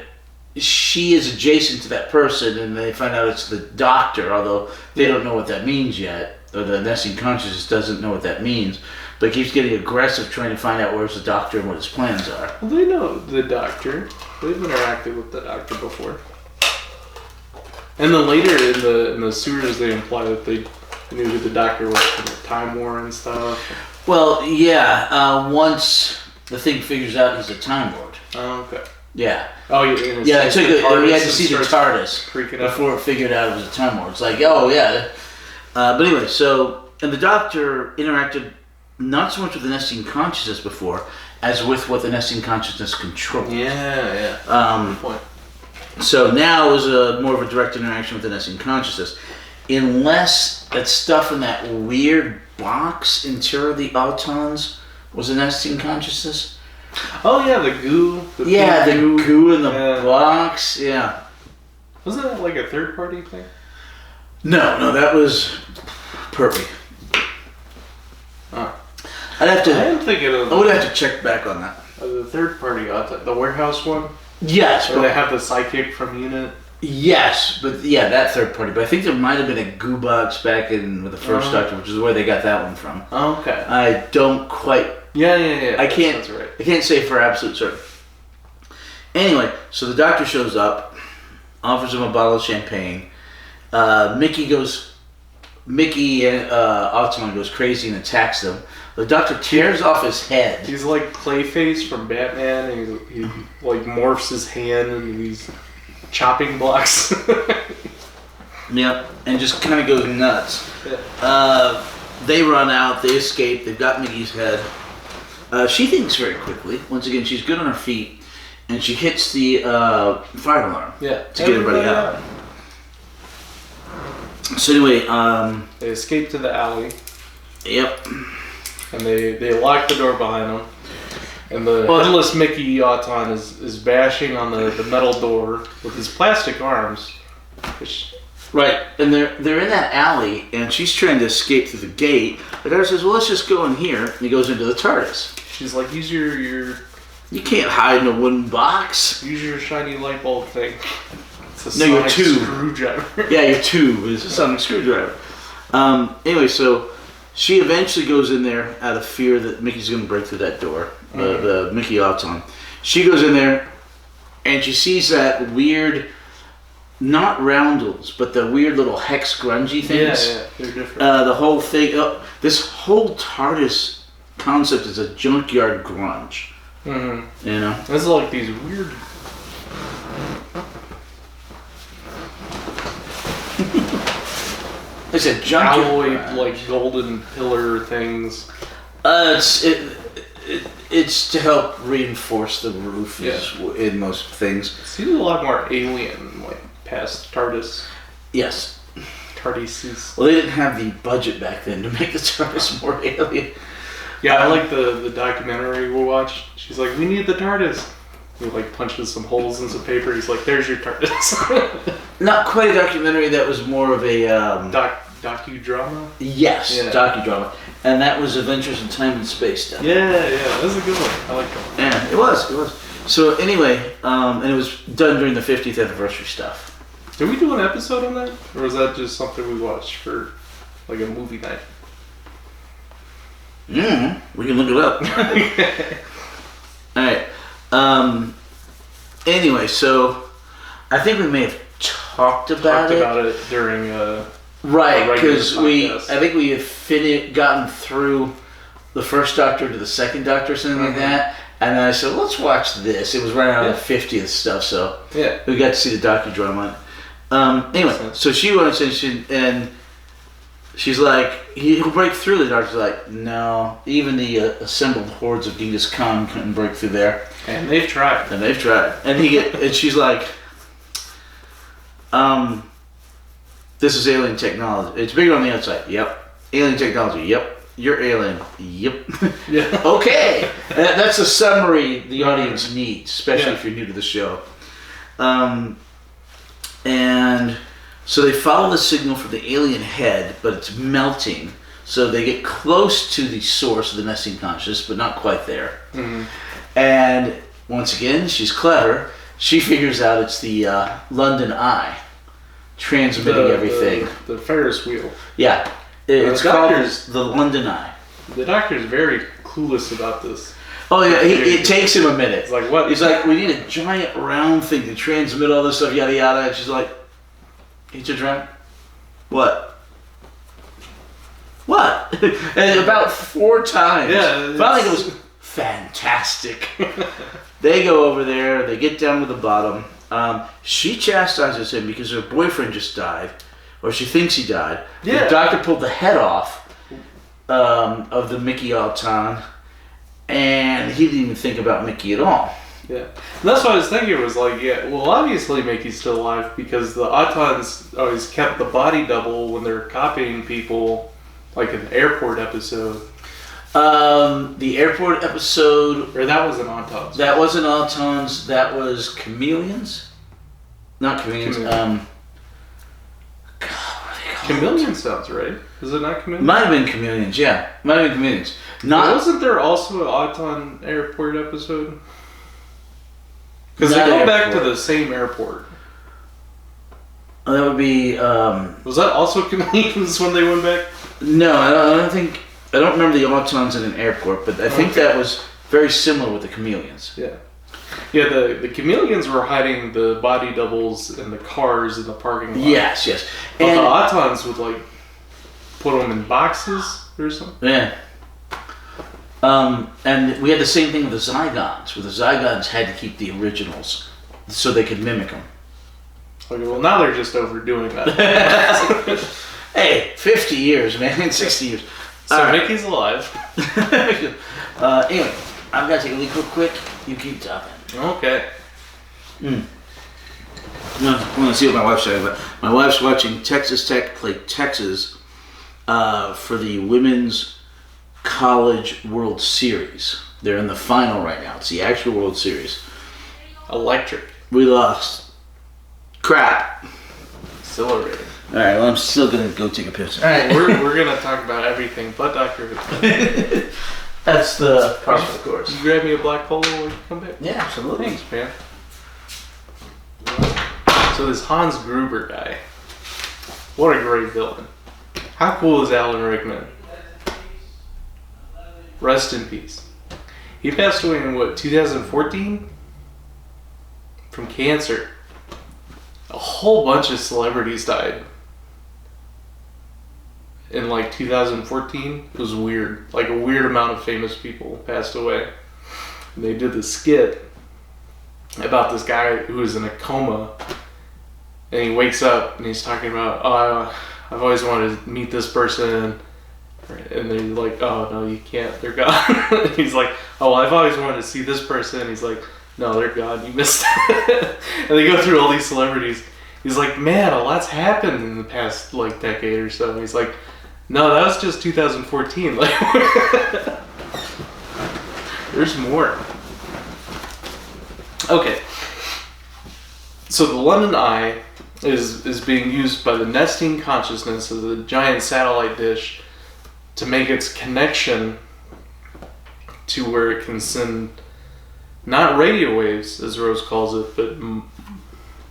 she is adjacent to that person, and they find out it's the doctor, although they don't know what that means yet, or the nesting consciousness doesn't know what that means, but keeps getting aggressive trying to find out where's the doctor and what his plans are. Well, they know the doctor. They've interacted with the doctor before. And then later in the sewers, they imply that they knew who the doctor was from the Time War and stuff. Well, yeah, once the thing figures out he's a Time Lord. Oh, okay. Yeah. Oh, yeah. Yeah, we had to see the TARDIS before it figured out it was a Time Lord. It's like, oh, yeah. But anyway, and the Doctor interacted not so much with the nesting consciousness before, as with what the nesting consciousness controlled. Yeah. Good point. So now it was more of a direct interaction with the nesting consciousness. Unless that stuff in that weird box in Terror of the Autons was a nesting consciousness. Oh yeah, the goo. The goo in the box. Yeah. Wasn't that like a third party thing? No, that was Pertwee. Oh. I would have to check back on that. The third party, the warehouse one. Yes, where they have the psychic from Unit. Yes, but yeah, that third party. But I think there might have been a goo box back in with the first Doctor, which is where they got that one from. Oh, okay. I don't quite. Yeah. I can't. That's right. I can't say for absolute certain. Anyway, so the Doctor shows up, offers him a bottle of champagne. Mickey Altamont goes crazy and attacks them. The Doctor tears off his head. He's like Clayface from Batman, and he like morphs his hand into these chopping blocks. Yep, and just kind of goes nuts. Yeah. They run out, they escape, they've got Mickey's head. She thinks very quickly. Once again, she's good on her feet, and she hits the fire alarm to get everybody out. So anyway, they escape to the alley. Yep. And they lock the door behind them. And the headless Mickey Auton is bashing on the metal door with his plastic arms. Right, and they're in that alley, and she's trying to escape through the gate. The guy says, well, let's just go in here, and he goes into the TARDIS. She's like, use your... You can't hide in a wooden box. Use your shiny light bulb thing. It's a your tube. Screwdriver. Yeah, your tube is a sonic screwdriver. Anyway, so she eventually goes in there out of fear that Mickey's going to break through that door. The Mickey Auton. She goes in there, and she sees that weird... Not roundels, but the weird little hex grungy things. Yeah, they're different. The whole thing, this whole TARDIS concept is a junkyard grunge. Mm-hmm. You know? This is like these weird... It's a junkyard alloy, like golden pillar things. It's to help reinforce the roof in most things. It seems a lot more alien, like past TARDIS. Yes. TARDISes. Well, they didn't have the budget back then to make the TARDIS more alien. Yeah, I like the documentary we watched. She's like, we need the TARDIS. He like punches some holes in some paper. He's like, there's your TARDIS. Not quite a documentary. That was more of a... docudrama? Yes, docudrama. And that was Adventures in Time and Space. Yeah, that was a good one. I like that one. Yeah, it was. So anyway, and it was done during the 50th anniversary stuff. Did we do an episode on that? Or was that just something we watched for like a movie night? We can look it up. Alright. Anyway, so I think we may have talked about it during right, because I think we had gotten through the first Doctor to the second Doctor or something like that, and then I said, let's watch this. It was right out of the 50th stuff, so we got to see the docudrama. Anyway, so she wants and she's like, he'll break through. The Doctor's like, no, even the assembled hordes of Genghis Khan couldn't break through there. And they've tried. And she's like, this is alien technology. It's bigger on the outside. Yep. Alien technology. Yep. You're alien. Yep. Yeah. Okay. That's a summary the audience needs, especially if you're new to the show. And so they follow the signal for the alien head, but it's melting. So they get close to the source of the nesting consciousness, but not quite there. Mm-hmm. And once again, she's clever. She figures out it's the London Eye transmitting everything. The Ferris wheel. Yeah. It's called the London Eye. The doctor's very clueless about this. Oh yeah, it takes him a minute. It's like, what? He's like, we need a giant round thing to transmit all this stuff, yada yada. And she's like, "Eat your drink." What? What? And about 4 times. Yeah. Finally goes, fantastic. They go over there. They get down to the bottom. She chastises him because her boyfriend just died, or she thinks he died. Yeah. The doctor pulled the head off of the Mickey Auton, and he didn't even think about Mickey at all. Yeah. And that's what I was thinking. Was like, yeah, well, obviously Mickey's still alive because the Autons always kept the body double when they're copying people, like an airport episode. The airport episode... Or that was an Autons. That wasn't Autons, that was Chameleons? Not Chameleons, God, what are they called? Chameleon sounds right. Is it not Chameleon? Might have been Chameleons, yeah. Might have been Chameleons. But wasn't there also an Auton airport episode? Because they Not go back to airport. the same airport. That would be... Was that also Chameleons when they went back? No, I don't think... I don't remember the Autons in an airport, but I think that was very similar with the Chameleons. Yeah. Yeah, the Chameleons were hiding the body doubles in the cars in the parking lot. Yes, yes. But And, the Autons would, like, put them in boxes or something. yeah. And we had the same thing with the Zygons, where the Zygons had to keep the originals so they could mimic them. Okay, well, now they're just overdoing that. Hey, 50 years, man. 60 years. So All right. Mickey's alive. Anyway, I've got to take a leak real quick. You keep talking. Okay. I want to see what my wife's saying, but my wife's watching Texas Tech play Texas for the Women's College World Series. They're in the final right now. It's the actual World Series. Electric. We lost. Crap. Exhilarating. All right, well, I'm still going to go take a piss. All right. We're going to talk about everything but Dr. Who. That's the part of course. You grab me a black polo when you come back? Yeah, absolutely. Thanks, man. So this Hans Gruber guy, what a great villain. How cool is Alan Rickman? Rest in peace. He passed away in, 2014? From cancer. A whole bunch of celebrities died. In 2014, it was weird. Like a weird amount of famous people passed away. And they did this skit about this guy who was in a coma, and he wakes up and he's talking about, oh, I've always wanted to meet this person, and they're like, oh no, you can't, they're gone. And he's like, oh, well, I've always wanted to see this person. And he's like, no, they're gone, you missed it. And they go through all these celebrities. He's like, man, a lot's happened in the past decade or so. And he's like, no, that was just 2014. There's more. Okay. So the London Eye is being used by the nesting consciousness of the giant satellite dish to make its connection to where it can send not radio waves, as Rose calls it, but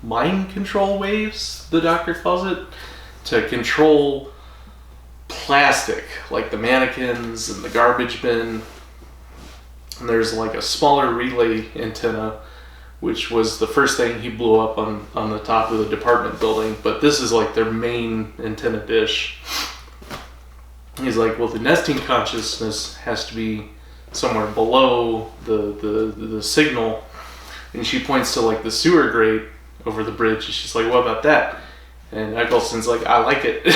mind control waves, the doctor calls it, to control plastic, like the mannequins and the garbage bin. And there's a smaller relay antenna, which was the first thing he blew up on the top of the department building, but this is their main antenna dish. He's like, well, the nesting consciousness has to be somewhere below the signal, and she points to the sewer grate over the bridge, and she's like, what about that? And Eccleston's like, I like it.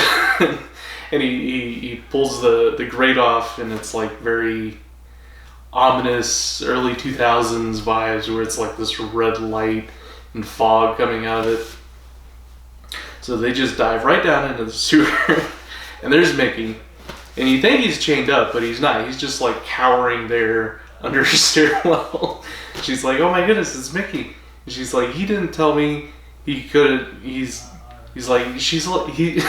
And he pulls the grate off, and it's very ominous early 2000s vibes, where it's this red light and fog coming out of it. So they just dive right down into the sewer, and there's Mickey. And you think he's chained up, but he's not. He's just cowering there under a stairwell. She's like, oh my goodness, it's Mickey. And she's like, he didn't tell me he could. He's like, she's like, he.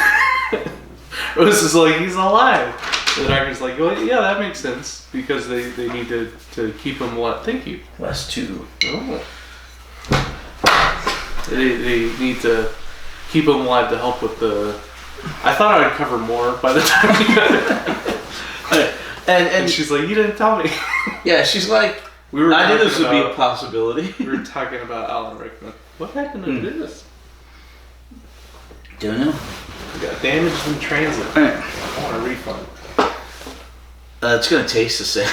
Rose is like, he's alive. The doctor's like, well, yeah, that makes sense because they need to keep him alive. Thank you. Last two. Oh. They need to keep him alive to help with the. I thought I would cover more by the time we got it. And she's like, you didn't tell me. Yeah, she's like, I knew this would be a possibility. We were talking about Alan Rickman. What happened to this? Don't know. We got damaged in transit. Right. I want a refund. It's gonna taste the same.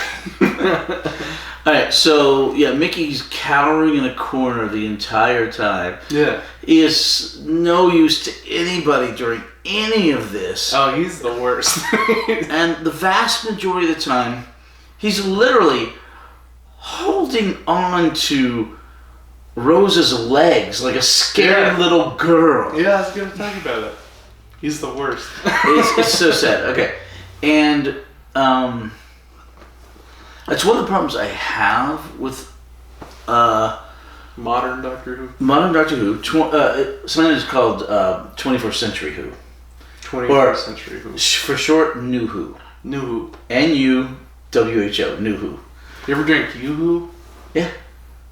Alright, so yeah, Mickey's cowering in a corner the entire time. Yeah. He is no use to anybody during any of this. Oh, he's the worst. And the vast majority of the time, he's literally holding on to Rose's legs like a scared little girl. Yeah, I was gonna talk about it. He's the worst. It's so sad. Okay. And that's one of the problems I have with Modern Doctor Who. modern Doctor Who. Something that's called 21st Century Who. 21st Century Who. For short, New Who. New Who. N-U-W-H-O. New Who. You ever drink Yoo-Hoo? Yeah.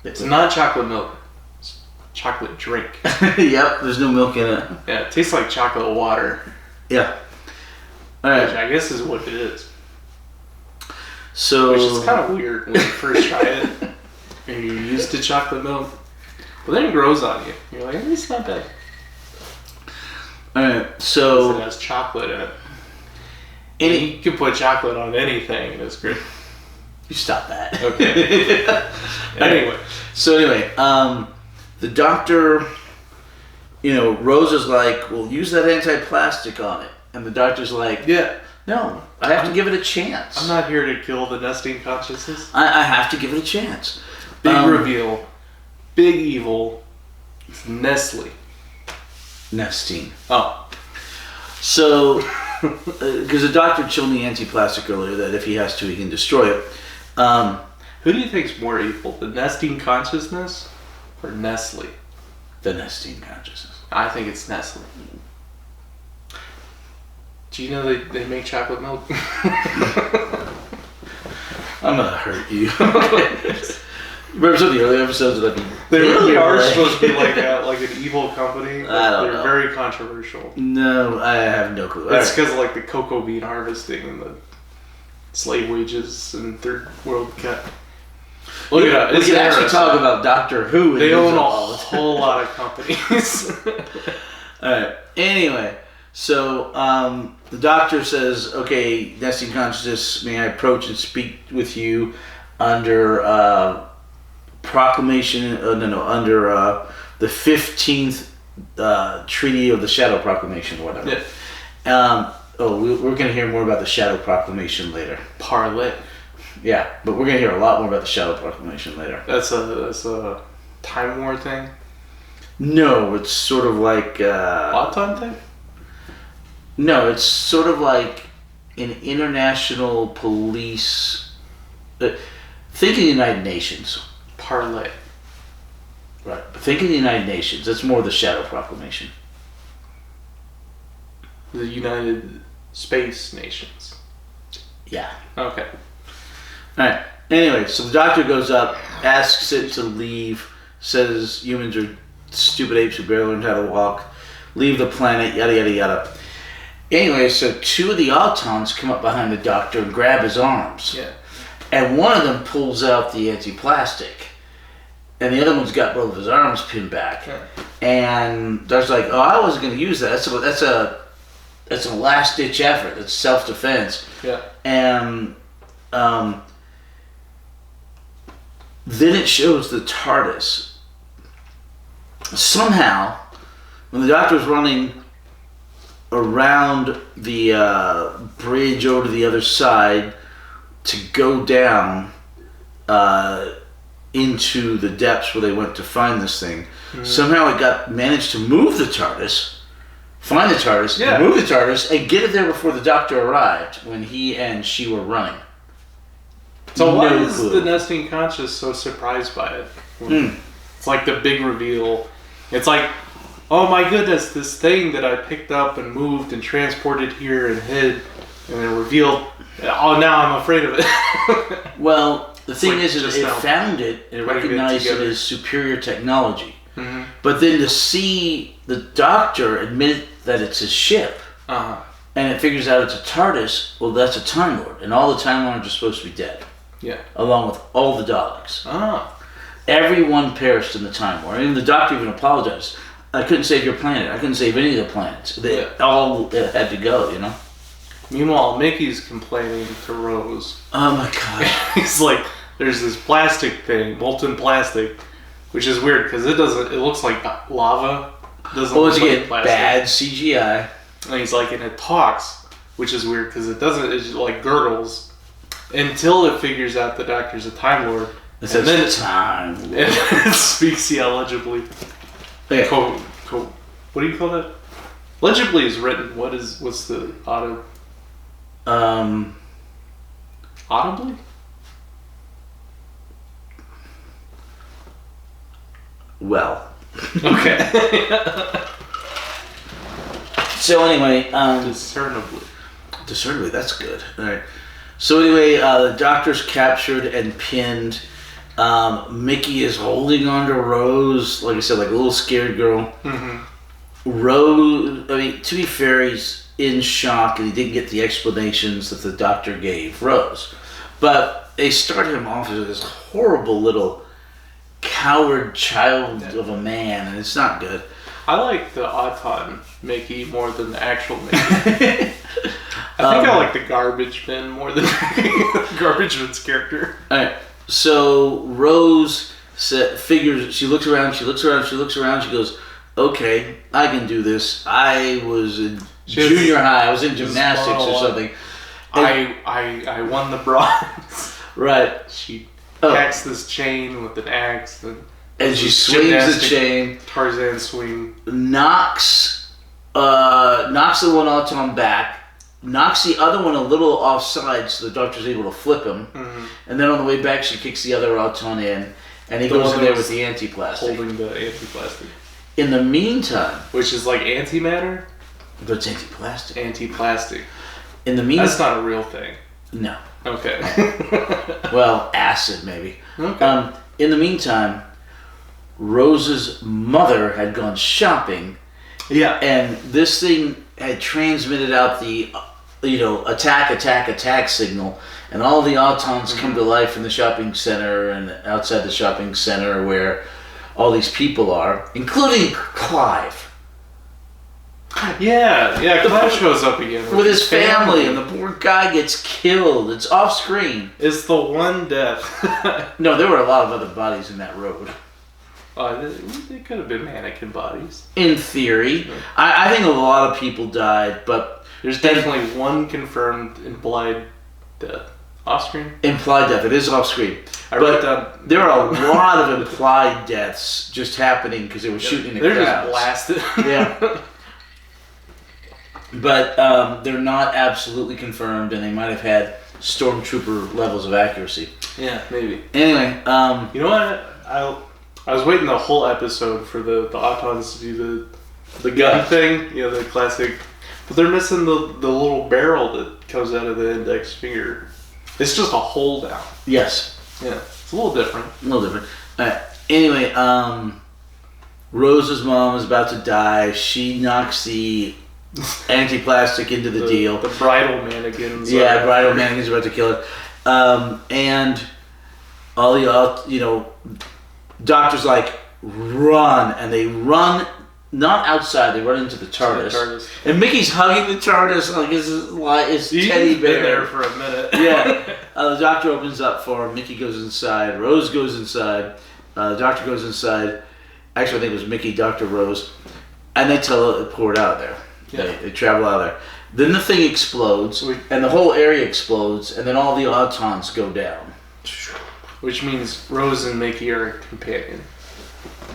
It's not chocolate milk. It's chocolate drink. Yep, there's no milk in it. Yeah, it tastes like chocolate water. Yeah. Alright. Which I guess is what it is. So... Which is kind of weird when you first try it. And you're used to chocolate milk. But then it grows on you. You're like, it's not bad. Alright, so... It has chocolate in it. And you can put chocolate on anything and it's great. You stop that. Okay. Anyway. So the doctor, Rose is like, well, use that anti-plastic on it. And the doctor's like, Yeah. no, I have to give it a chance. I'm not here to kill the nesting consciousness. I have to give it a chance. Big reveal. Big evil. It's Nestle. Nesting. Oh. So, because the doctor chilled the anti-plastic earlier that if he has to, he can destroy it. Who do you think's more evil? The nesting consciousness or Nestle? The nesting consciousness. I think it's Nestle. Do you know they make chocolate milk? I'm gonna hurt you. Remember some of the early episodes of They really are supposed to be like an evil company. I don't know. They're very controversial. No, I have no clue. It's because of like the cocoa bean harvesting and the slave wages and third world cut. Look it up. We can actually talk about Doctor Who. They own a whole lot of companies. Alright, anyway, so the doctor says, okay, nesting consciousness, may I approach and speak with you under proclamation, under the 15th Treaty of the Shadow Proclamation or whatever. Yeah. We're going to hear more about the Shadow Proclamation later. Parlay. Yeah, but we're going to hear a lot more about the Shadow Proclamation later. That's a Time War thing? No, it's sort of like... Autumn thing? No, it's sort of like an international police... think of the United Nations. Parlay. Right, but think of the United Nations. That's more the Shadow Proclamation. The United Space Nations. Yeah. Okay. Alright, anyway, so the doctor goes up, asks it to leave, says humans are stupid apes who barely learned how to walk, leave the planet, yada yada yada. Anyway, so two of the Autons come up behind the doctor and grab his arms. Yeah. And one of them pulls out the anti-plastic. And the other one's got both of his arms pinned back. Yeah. And the doctor's like, oh, I wasn't going to use that. That's a last-ditch effort. It's self-defense. Yeah. And then it shows the TARDIS. Somehow, when the doctor's running around the bridge over to the other side to go down into the depths where they went to find this thing, somehow it managed to move the TARDIS, find the TARDIS, move the TARDIS, and get it there before the doctor arrived when he and she were running. So why is the nesting conscious so surprised by it? It's like the big reveal. It's like, oh my goodness, this thing that I picked up and moved and transported here and hid and then revealed. Oh, now I'm afraid of it. Well, the thing like is just it now found it and it putting it recognized it together. as superior technology. Mm-hmm. But then to see the Doctor admit that it's his ship, Uh-huh. and it figures out it's a TARDIS, well, that's a Time Lord, and all the Time Lords are supposed to be dead, Yeah. along with all the Daleks. Ah. Everyone perished in the Time War. And the Doctor even apologized. I couldn't save your planet. I couldn't save any of the planets. They all had to go, you know? Meanwhile, Mickey's complaining to Rose. Oh my god. He's like, there's this plastic thing, molten plastic, which is weird because it looks like lava. It doesn't Well, look it's like again, plastic. bad CGI. And he's like, and it talks, which is weird because it doesn't, it like gurgles until it figures out the Doctor's a Time Lord. It says then it, Time and Lord. it speaks, legibly. Okay. What do you call that? Legibly is written. What's the auto? Audibly? Well. Okay. So anyway, Discernibly. discernibly, that's good. Alright. So anyway, the Doctor's captured and pinned. Mickey is holding on to Rose, like I said, like a little scared girl. Mm-hmm. Rose, I mean, to be fair, he's in shock and he didn't get the explanations that the Doctor gave Rose. But they started him off as this horrible little coward child of a man, and it's not good. I like the Auton Mickey more than the actual Mickey. I think I like the Garbage Man more than Garbage Man's character. Alright, so Rose figures, she looks around, she goes, okay, I can do this. I was in junior high, I was in gymnastics or something. I won the bronze. Right. She hacks this chain with an axe and she swings the chain. Tarzan swing. Knocks the one Auton back. Knocks the other one a little offside so the Doctor's able to flip him. Mm-hmm. And then on the way back she kicks the other Auton in. And he goes in there with the anti-plastic. Holding the anti-plastic. In the meantime... Which is like antimatter? But it's anti-plastic. Anti-plastic. In the meantime... That's not a real thing. No. Okay. Well, acid maybe. Okay. In the meantime, Rose's mother had gone shopping. Yeah. And this thing had transmitted out the, attack signal. And all the Autons come to life in the shopping center and outside the shopping center where all these people are, including Clive. Yeah, Clive shows up again. With his family, and the poor guy gets killed. It's off screen. It's the one death. No, there were a lot of other bodies in that road. They could have been mannequin bodies. In theory. Yeah. I think a lot of people died, but... There's definitely one confirmed implied death. Off screen? Implied death. It is off screen. I wrote down... There are a lot of implied deaths just happening because they were shooting in the They're crowds. just blasted. Yeah. But they're not absolutely confirmed, and they might have had stormtrooper levels of accuracy. Yeah, maybe. Anyway, you know what? I was waiting the whole episode for the Autons to do the gun thing. You know, the classic. But they're missing the little barrel that comes out of the index finger. It's just a hole down. yes, Yeah, it's a little different. a little different. Anyway, Rose's mom is about to die. She knocks the anti-plastic into the deal. The bridal mannequins. Yeah, bridal mannequin's about to kill her. And all the, doctors like, run. And they run, not outside, they run into the TARDIS. And Mickey's hugging the TARDIS like his teddy He's bear. been there for a minute. Yeah. The doctor opens up for him. Mickey goes inside. Rose goes inside. The doctor goes inside. Actually, I think it was Mickey, Dr. Rose. And they pour it out of there. Yeah. They travel out of there. Then the thing explodes, and the whole area explodes, and then all the Autons go down. Which means Rose and Mickey are a companion.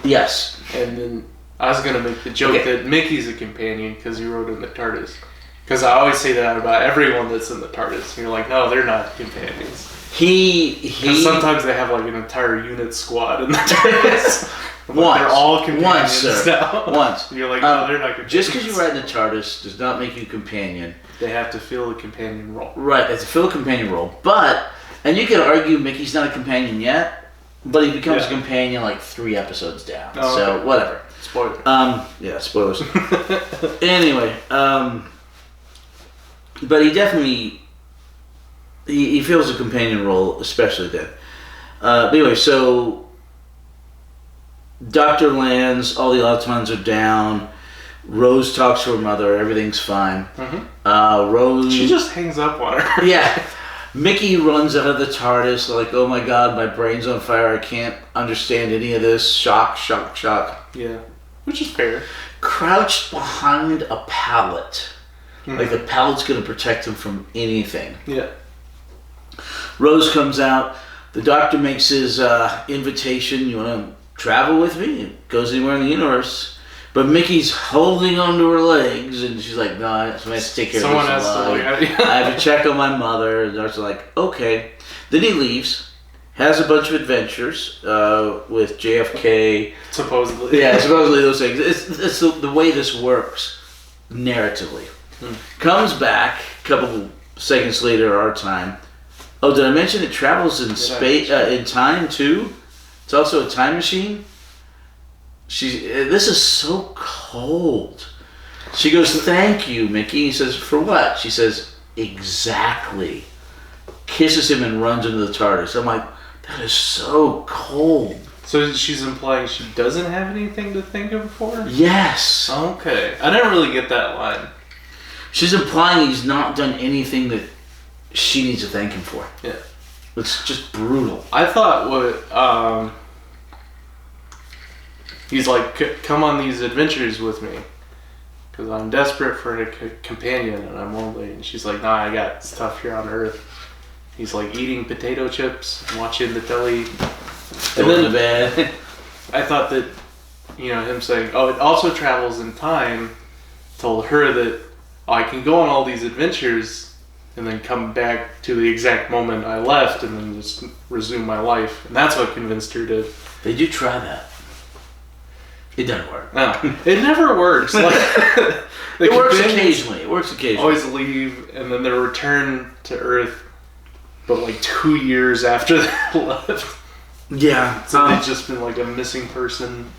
Yes. And then I was going to make the joke that Mickey's a companion because he rode in the TARDIS. Because I always say that about everyone that's in the TARDIS. You're like, no, they're not companions. He sometimes they have like an entire unit squad in the TARDIS. Once. They're all companions Once, sir. now. Once. You're like, no, they're not companions. Just because you ride in the TARDIS does not make you a companion. They have to fill a companion role. Right, it's a fill companion role. But, and you could argue Mickey's not a companion yet, but he becomes a companion like 3 episodes down. Oh, so, okay. whatever. Spoiler. Yeah, spoilers. Anyway, but he definitely, he fills a companion role, especially then. But anyway, so Doctor lands, all the Autons are down, Rose talks to her mother, everything's fine. Rose... She just hangs up on her. Yeah. Mickey runs out of the TARDIS like, oh my god, my brain's on fire, I can't understand any of this. Shock, shock, shock. Yeah. Which is fair. Crouched behind a pallet. Like the pallet's going to protect him from anything. Yeah. Rose comes out. The Doctor makes his invitation. You want to travel with me? Goes anywhere in the universe. But Mickey's holding onto her legs, and she's like, no, I have to take care Someone of this has to alive. look at I have to check on my mother. And the Doctor's like, okay. Then he leaves. Has a bunch of adventures with JFK. Supposedly. Yeah, supposedly those things. It's the way this works narratively. Comes back a couple seconds later, our time. Oh, did I mention it travels in space, in time too? It's also a time machine. This is so cold. She goes, "Thank you, Mickey." He says, "For what?" She says, "Exactly." Kisses him and runs into the TARDIS. I'm like, that is so cold. So she's implying she doesn't have anything to think of for? Yes. Okay. I didn't really get that line. She's implying he's not done anything that she needs to thank him for. Yeah. It's just brutal. I thought he's like, come on these adventures with me. Because I'm desperate for a companion and I'm lonely. And she's like, nah, I got stuff here on Earth. He's like eating potato chips and watching the telly. And then the bed. I thought that, him saying, oh, it also travels in time, told her that I can go on all these adventures and then come back to the exact moment I left and then just resume my life. And that's what convinced her to... They do try that. It doesn't work. No, it never works. Like, it works occasionally. It works occasionally. Always leave and then they return to Earth, but like 2 years after they left. Yeah. So they've just been like a missing person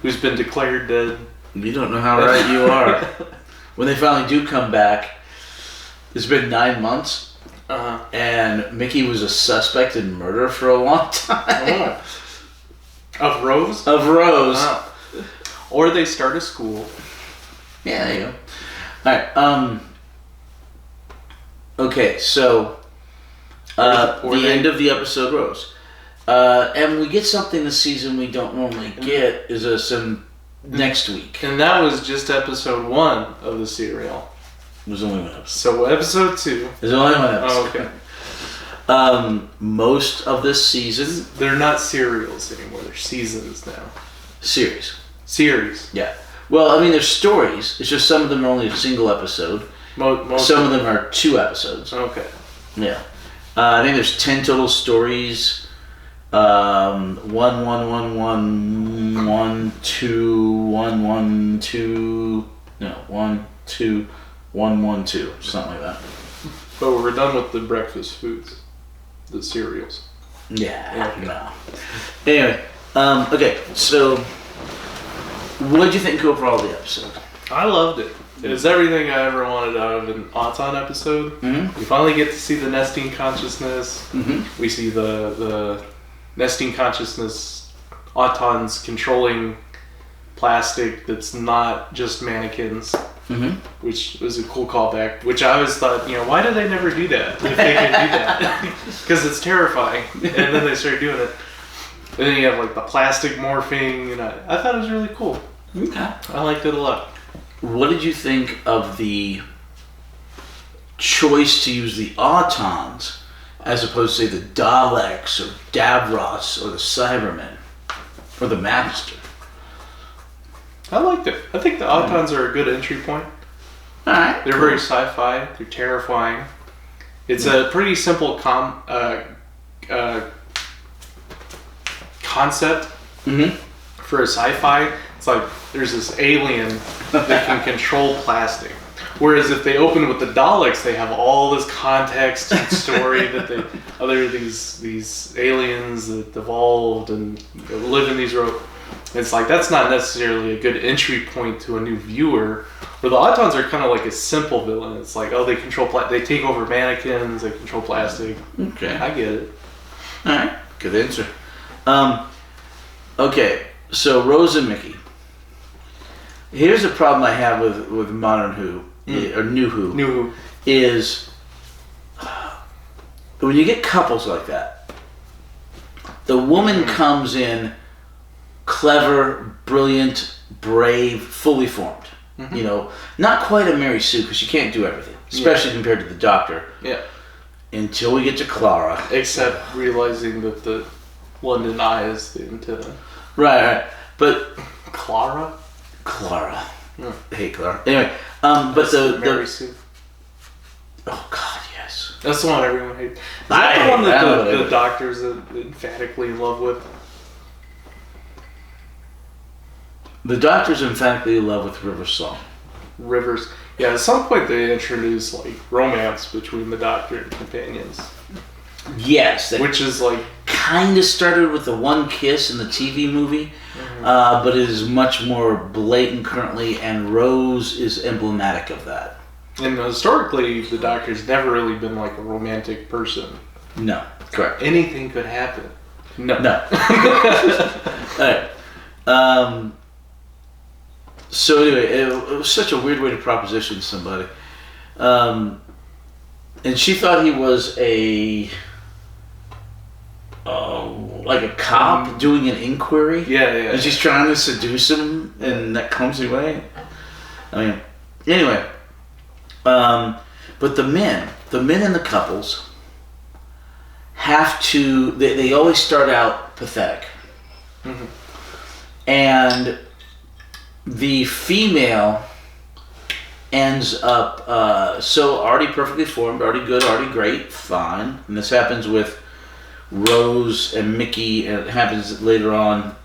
who's been declared dead. You don't know how right you are. When they finally do come back, it's been 9 months, and Mickey was a suspect in murder for a long time. Of Rose? Of Rose. Wow. Or they start a school. Yeah, there you go. Alright, okay, so, the end of the episode, Rose. And we get something this season we don't normally get, is some next week. And that was just episode 1 of the serial. There's only one episode. So episode 2. There's only one episode. Oh, okay. Most of this season... They're not serials anymore. They're seasons now. Series. Yeah. Well, I mean, there's stories. It's just some of them are only a single episode. Some of them are 2 episodes. Okay. Yeah. I think there's 10 total stories. 1, 1, 1, 1, 1, 2, 1, 1, 2. No, 1, 2, 1, 1, 2. Something like that. But we're done with the breakfast foods. The cereals. Yeah, no. Anyway, okay, so what did you think overall of the episode? I loved it. It was everything I ever wanted out of an Auton episode. Mm-hmm. We finally get to see the nesting consciousness. Mm-hmm. We see the nesting consciousness Autons controlling plastic that's not just mannequins. Mm-hmm. Which was a cool callback. Which I always thought, why do they never do that? If they can do that, because it's terrifying. And then they started doing it. And then you have like the plastic morphing, and I thought it was really cool. Okay. I liked it a lot. What did you think of the choice to use the Autons as opposed to say the Daleks or Davros or the Cybermen or the Master? I liked it. I think the Autons are a good entry point. Alright. They're very sci-fi. They're terrifying. It's a pretty simple concept. Mm-hmm. for a sci-fi, it's like there's this alien that can control plastic. Whereas if they open with the Daleks, they have all this context and story that these aliens that evolved and live in these roads. It's like that's not necessarily a good entry point to a new viewer. Where the Autons are kind of like a simple villain. It's like, oh, they control they take over mannequins, they control plastic. Okay, I get it. all right, good answer. Okay, so Rose and Mickey. Here's a problem I have with modern Who or New Who. Is when you get couples like that, the woman comes in clever, brilliant, brave, fully formed. You know, not quite a Mary Sue because she can't do everything, especially compared to the Doctor. Yeah. Until we get to Clara. Except realizing that the London Eye is the antenna. Right. But Clara. I hate Clara. Anyway, but the Mary Sue. Oh God, yes. That's the one everyone hates. Is that the one that the Doctor's emphatically in love with? The Doctor's emphatically in love with River's song. Rivers. Yeah, at some point they introduce like romance between the Doctor and companions. Yes, which is like kind of started with the one kiss in the TV movie, but it is much more blatant currently, and Rose is emblematic of that. And historically, the Doctor's never really been like a romantic person. No, correct. Anything could happen. No. All right. So anyway, it was such a weird way to proposition somebody. And she thought he was like a cop doing an inquiry. Yeah. And she's trying to seduce him in that clumsy way. I mean, anyway. But the men in the couples have to, they always start out pathetic. Mm-hmm. And the female ends up so already perfectly formed, already good, already great, fine. And this happens with Rose and Mickey, and it happens later on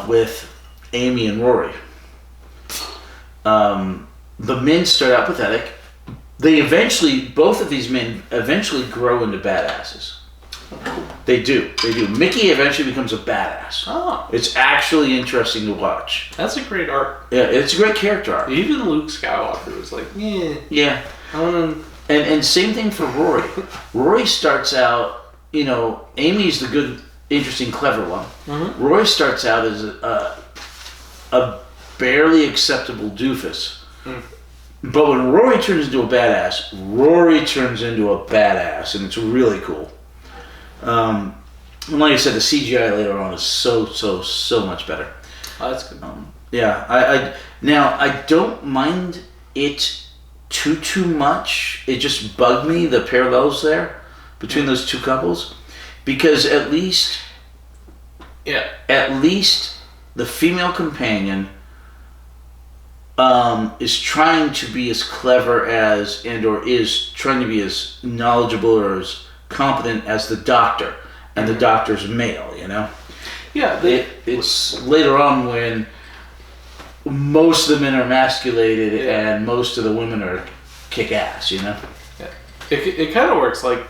with Amy and Rory. The men start out pathetic. Both of these men eventually grow into badasses. They do. Mickey eventually becomes a badass. Oh. It's actually interesting to watch. That's a great arc. Yeah, it's a great character arc. Even Luke Skywalker was like, yeah. And same thing for Rory. Rory starts out, Amy's the good, interesting, clever one. Mm-hmm. Rory starts out as a barely acceptable doofus. Mm. But when Rory turns into a badass, and it's really cool. And like I said, the CGI later on is so much better. Oh, that's good. Yeah, I don't mind it too much. It just bugged me, the parallels there between those two couples, because at least the female companion is trying to be as clever as or is trying to be as knowledgeable or as competent as the Doctor, and the Doctor's male, Yeah, it's later on when most of the men are emasculated and most of the women are kick-ass, Yeah. It kind of works like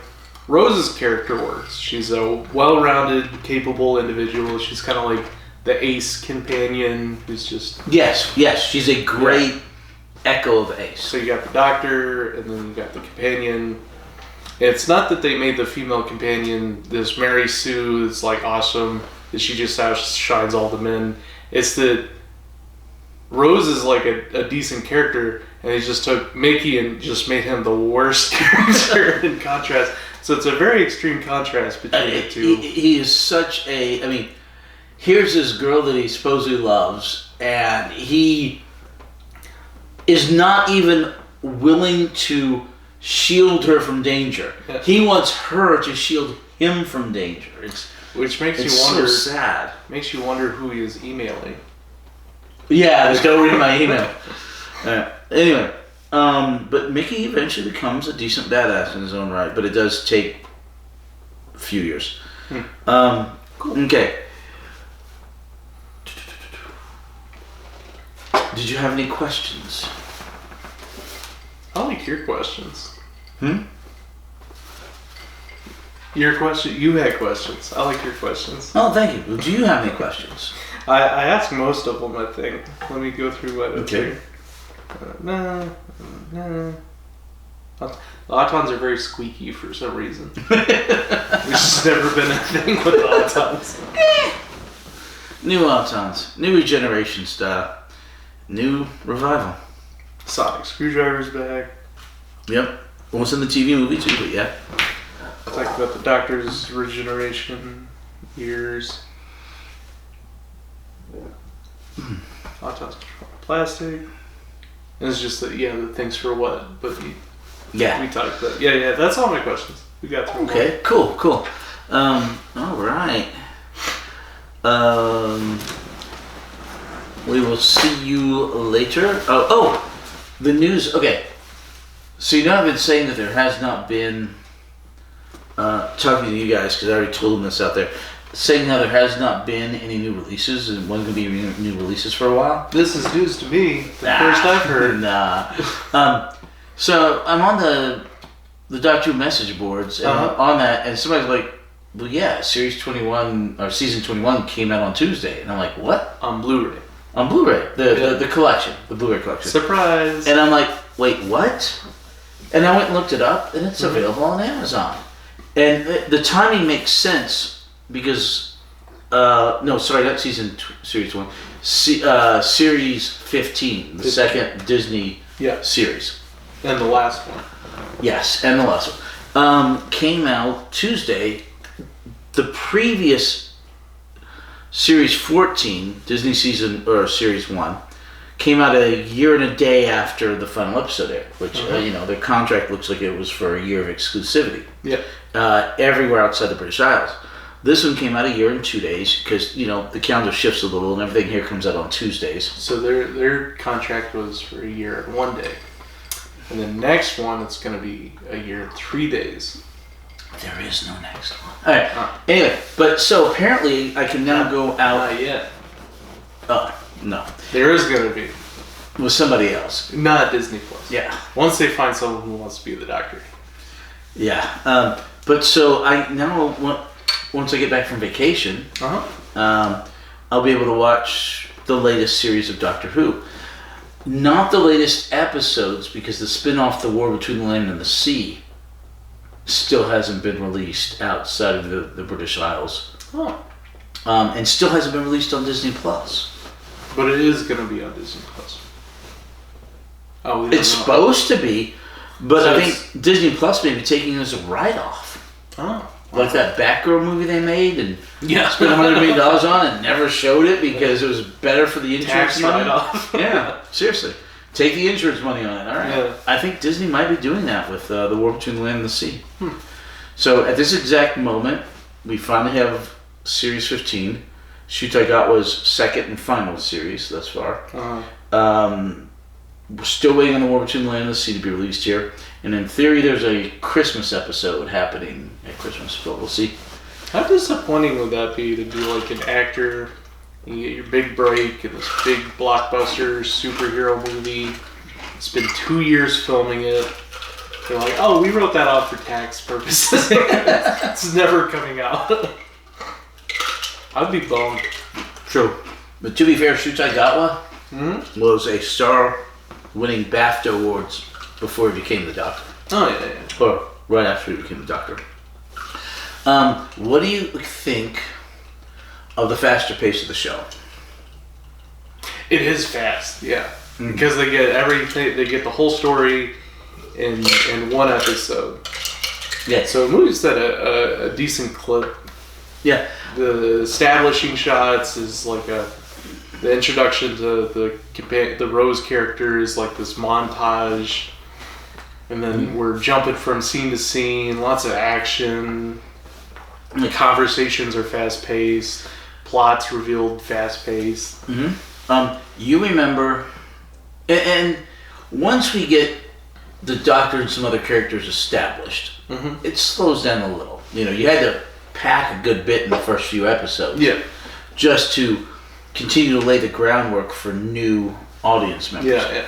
Rose's character works. She's a well-rounded, capable individual. She's kind of like the ace companion who's just... Yes, she's a great echo of Ace. So you got the Doctor, and then you got the companion. It's not that they made the female companion this Mary Sue that's like awesome, that she just outshines all the men. It's that Rose is like a decent character, and they just took Mickey and just made him the worst character in contrast. So it's a very extreme contrast between the two. He is such here's this girl that he supposedly loves, and he is not even willing to shield her from danger. Yeah. He wants her to shield him from danger. Which makes you wonder. So sad. Makes you wonder who he is emailing. Yeah, just go read my email. Anyway, but Mickey eventually becomes a decent badass in his own right, but it does take a few years. Cool. Okay. Did you have any questions? I like your questions. Hmm? Your question. You had questions. I like your questions. Oh, thank you. Well, do you have any questions? I asked most of them, I think. Let me go through what. Okay. No. Autons are very squeaky for some reason. There's just never been a thing with Autons. New Autons. New regeneration style. New revival. Sonic Screwdriver's back. Yep. It was in the TV movie too, but yeah. Talked about the Doctor's regeneration years. Autons control plastic. It's just that, the things for what, but we talked about. Yeah, that's all my questions. We got through. Okay, cool. All right. We will see you later. Oh, the news. Okay. So I've been saying that there has not been, talking to you guys, because I already told them this out there, saying how there has not been any new releases, and wasn't going to be new releases for a while. This is news to me. The first I've heard. Nah. So I'm on the Doctor Who message boards, and on that, and somebody's like, well, yeah, Series 21, or Season 21 came out on Tuesday. And I'm like, what? On Blu-ray. On Blu-ray. The collection. The Blu-ray collection. Surprise! And I'm like, wait, what? And I went and looked it up, and it's available on Amazon. And the timing makes sense, because, not Series 1. Series 15, the second Disney series. And the last one. Yes, and the last one. Came out Tuesday. The previous Series 14, Disney Series 1, came out a year and a day after the final episode aired, which, their contract looks like it was for a year of exclusivity. Yeah. Everywhere outside the British Isles. This one came out a year and 2 days, because, the calendar shifts a little, and everything here comes out on Tuesdays. So their contract was for a year and 1 day. And the next one, it's going to be a year and 3 days. There is no next one. Alright, anyway, but so apparently I can now go out... Not yet. Oh, no. There is going to be. With somebody else. Not Disney Plus. Yeah. Once they find someone who wants to be the Doctor. Yeah. But so I now, once I get back from vacation, I'll be able to watch the latest series of Doctor Who. Not the latest episodes, because the spin-off The War Between the Land and the Sea still hasn't been released outside of the British Isles. Oh. And still hasn't been released on Disney Plus. But it is going to be on Disney Plus. Oh, it's supposed to be, but so I think Disney Plus may be taking it as a write-off. Oh. Like that Batgirl movie they made and spent $100 million on and never showed it because it was better for the insurance money. Write-off. Yeah, seriously. Take the insurance money on it. All right. Yeah. I think Disney might be doing that with The War Between the Land and the Sea. So at this exact moment, we finally have Series 15. Shutaigatwa's second and final series thus far. We're still waiting on The War Between the Land and the Sea to be released here. And in theory, there's a Christmas episode happening at Christmas, but we'll see. How disappointing would that be to be like an actor, you get your big break in this big blockbuster superhero movie, it's been 2 years filming it, they're like, oh, we wrote that off for tax purposes. It's never coming out. I'd be bummed. True. But to be fair, Shutaigatwa was a star-winning BAFTA awards before he became the Doctor. Oh, yeah. Or right after he became the Doctor. What do you think of the faster pace of the show? It is fast, yeah. Because they get everything, they get the whole story in one episode. Yeah. So it moves at a decent clip. Yeah. The establishing shots is like the introduction to the Rose character is like this montage, and then we're jumping from scene to scene, lots of action. The conversations are fast paced, plots revealed fast paced. You remember, and once we get the Doctor and some other characters established, it slows down a little. You had to pack a good bit in the first few episodes. Yeah. Just to continue to lay the groundwork for new audience members. Yeah.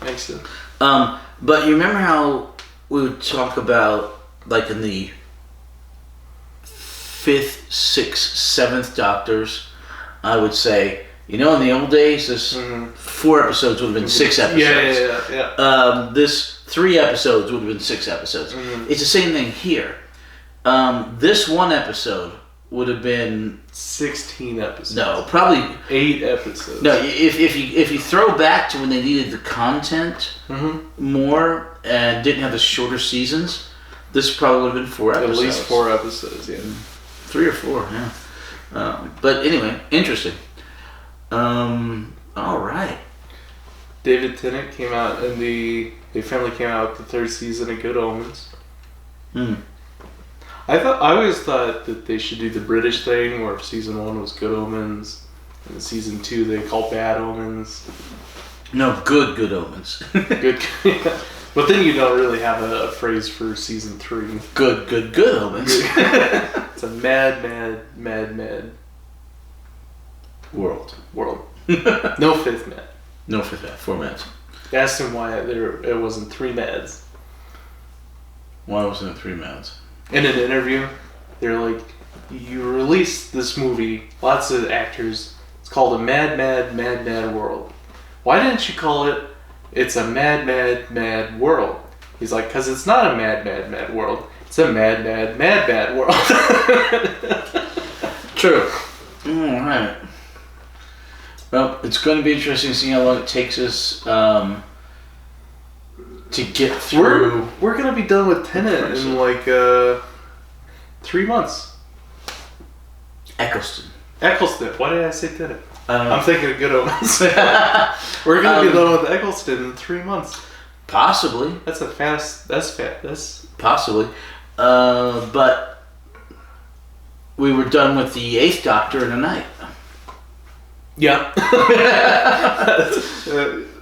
Makes sense. But you remember how we would talk about, like in the 5th, 6th, 7th Doctors, I would say, in the old days, this 4 episodes would have been 6 episodes. Yeah. This 3 episodes would have been 6 episodes. It's the same thing here. This 1 episode would have been 16 episodes. No, probably 8 episodes. No, if you throw back to when they needed the content more and didn't have the shorter seasons, this probably would have been 4 episodes. At least 4 episodes, yeah. 3 or 4, yeah. But anyway, interesting. All right. David Tennant came out, and the family came out with the 3rd season of Good Omens. I always thought that they should do the British thing, where season 1 was Good Omens, and season 2 they call Bad Omens. No, Good Omens. Good. But then you don't really have a phrase for season 3. Good Omens. It's a mad world. No 5th mad. No 5th mad. 4 mads. Asked him why it wasn't 3 mads. Why wasn't it 3 mads? In an interview, they're like, you released this movie, lots of actors, it's called a mad world. Why didn't you call it, it's a mad world? He's like, because it's not a mad world, it's a mad world. True. Alright. Well, it's going to be interesting seeing how long it takes us to get through. We're going to be done with Tenet in like 3 months. Eccleston. Why did I say Tenet? I don't know. I'm thinking of Good Omens. We're going to be done with Eccleston in 3 months. Possibly. That's Possibly. But we were done with the 8th Doctor in a night. Yeah.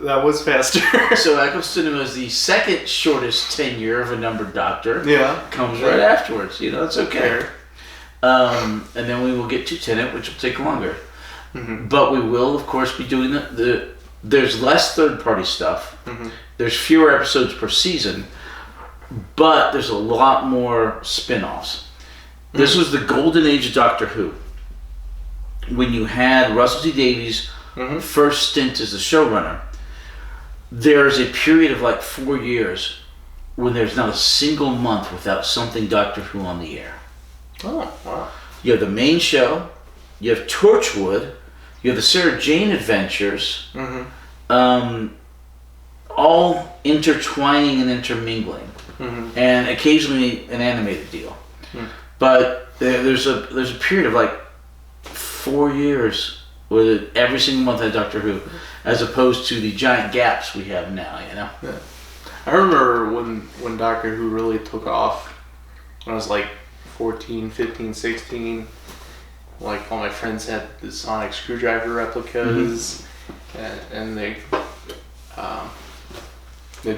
That was faster. So Eccleston was the 2nd shortest tenure of a numbered Doctor. Yeah. Comes right afterwards. It's okay. And then we will get to Tenet, which will take longer. But we will, of course, be doing there's less third-party stuff. There's fewer episodes per season. But there's a lot more spin-offs. This was the golden age of Doctor Who. When you had Russell T Davies' first stint as the showrunner, there's a period of like 4 years when there's not a single month without something Doctor Who on the air. Oh, wow. You have the main show, you have Torchwood, you have the Sarah Jane Adventures, all intertwining and intermingling, and occasionally an animated deal. But there's a period of like 4 years with every single month had Doctor Who, as opposed to the giant gaps we have now. Yeah. I remember when Doctor Who really took off. When I was like 14, 15, 16. Like all my friends had the sonic screwdriver replicas, and they'd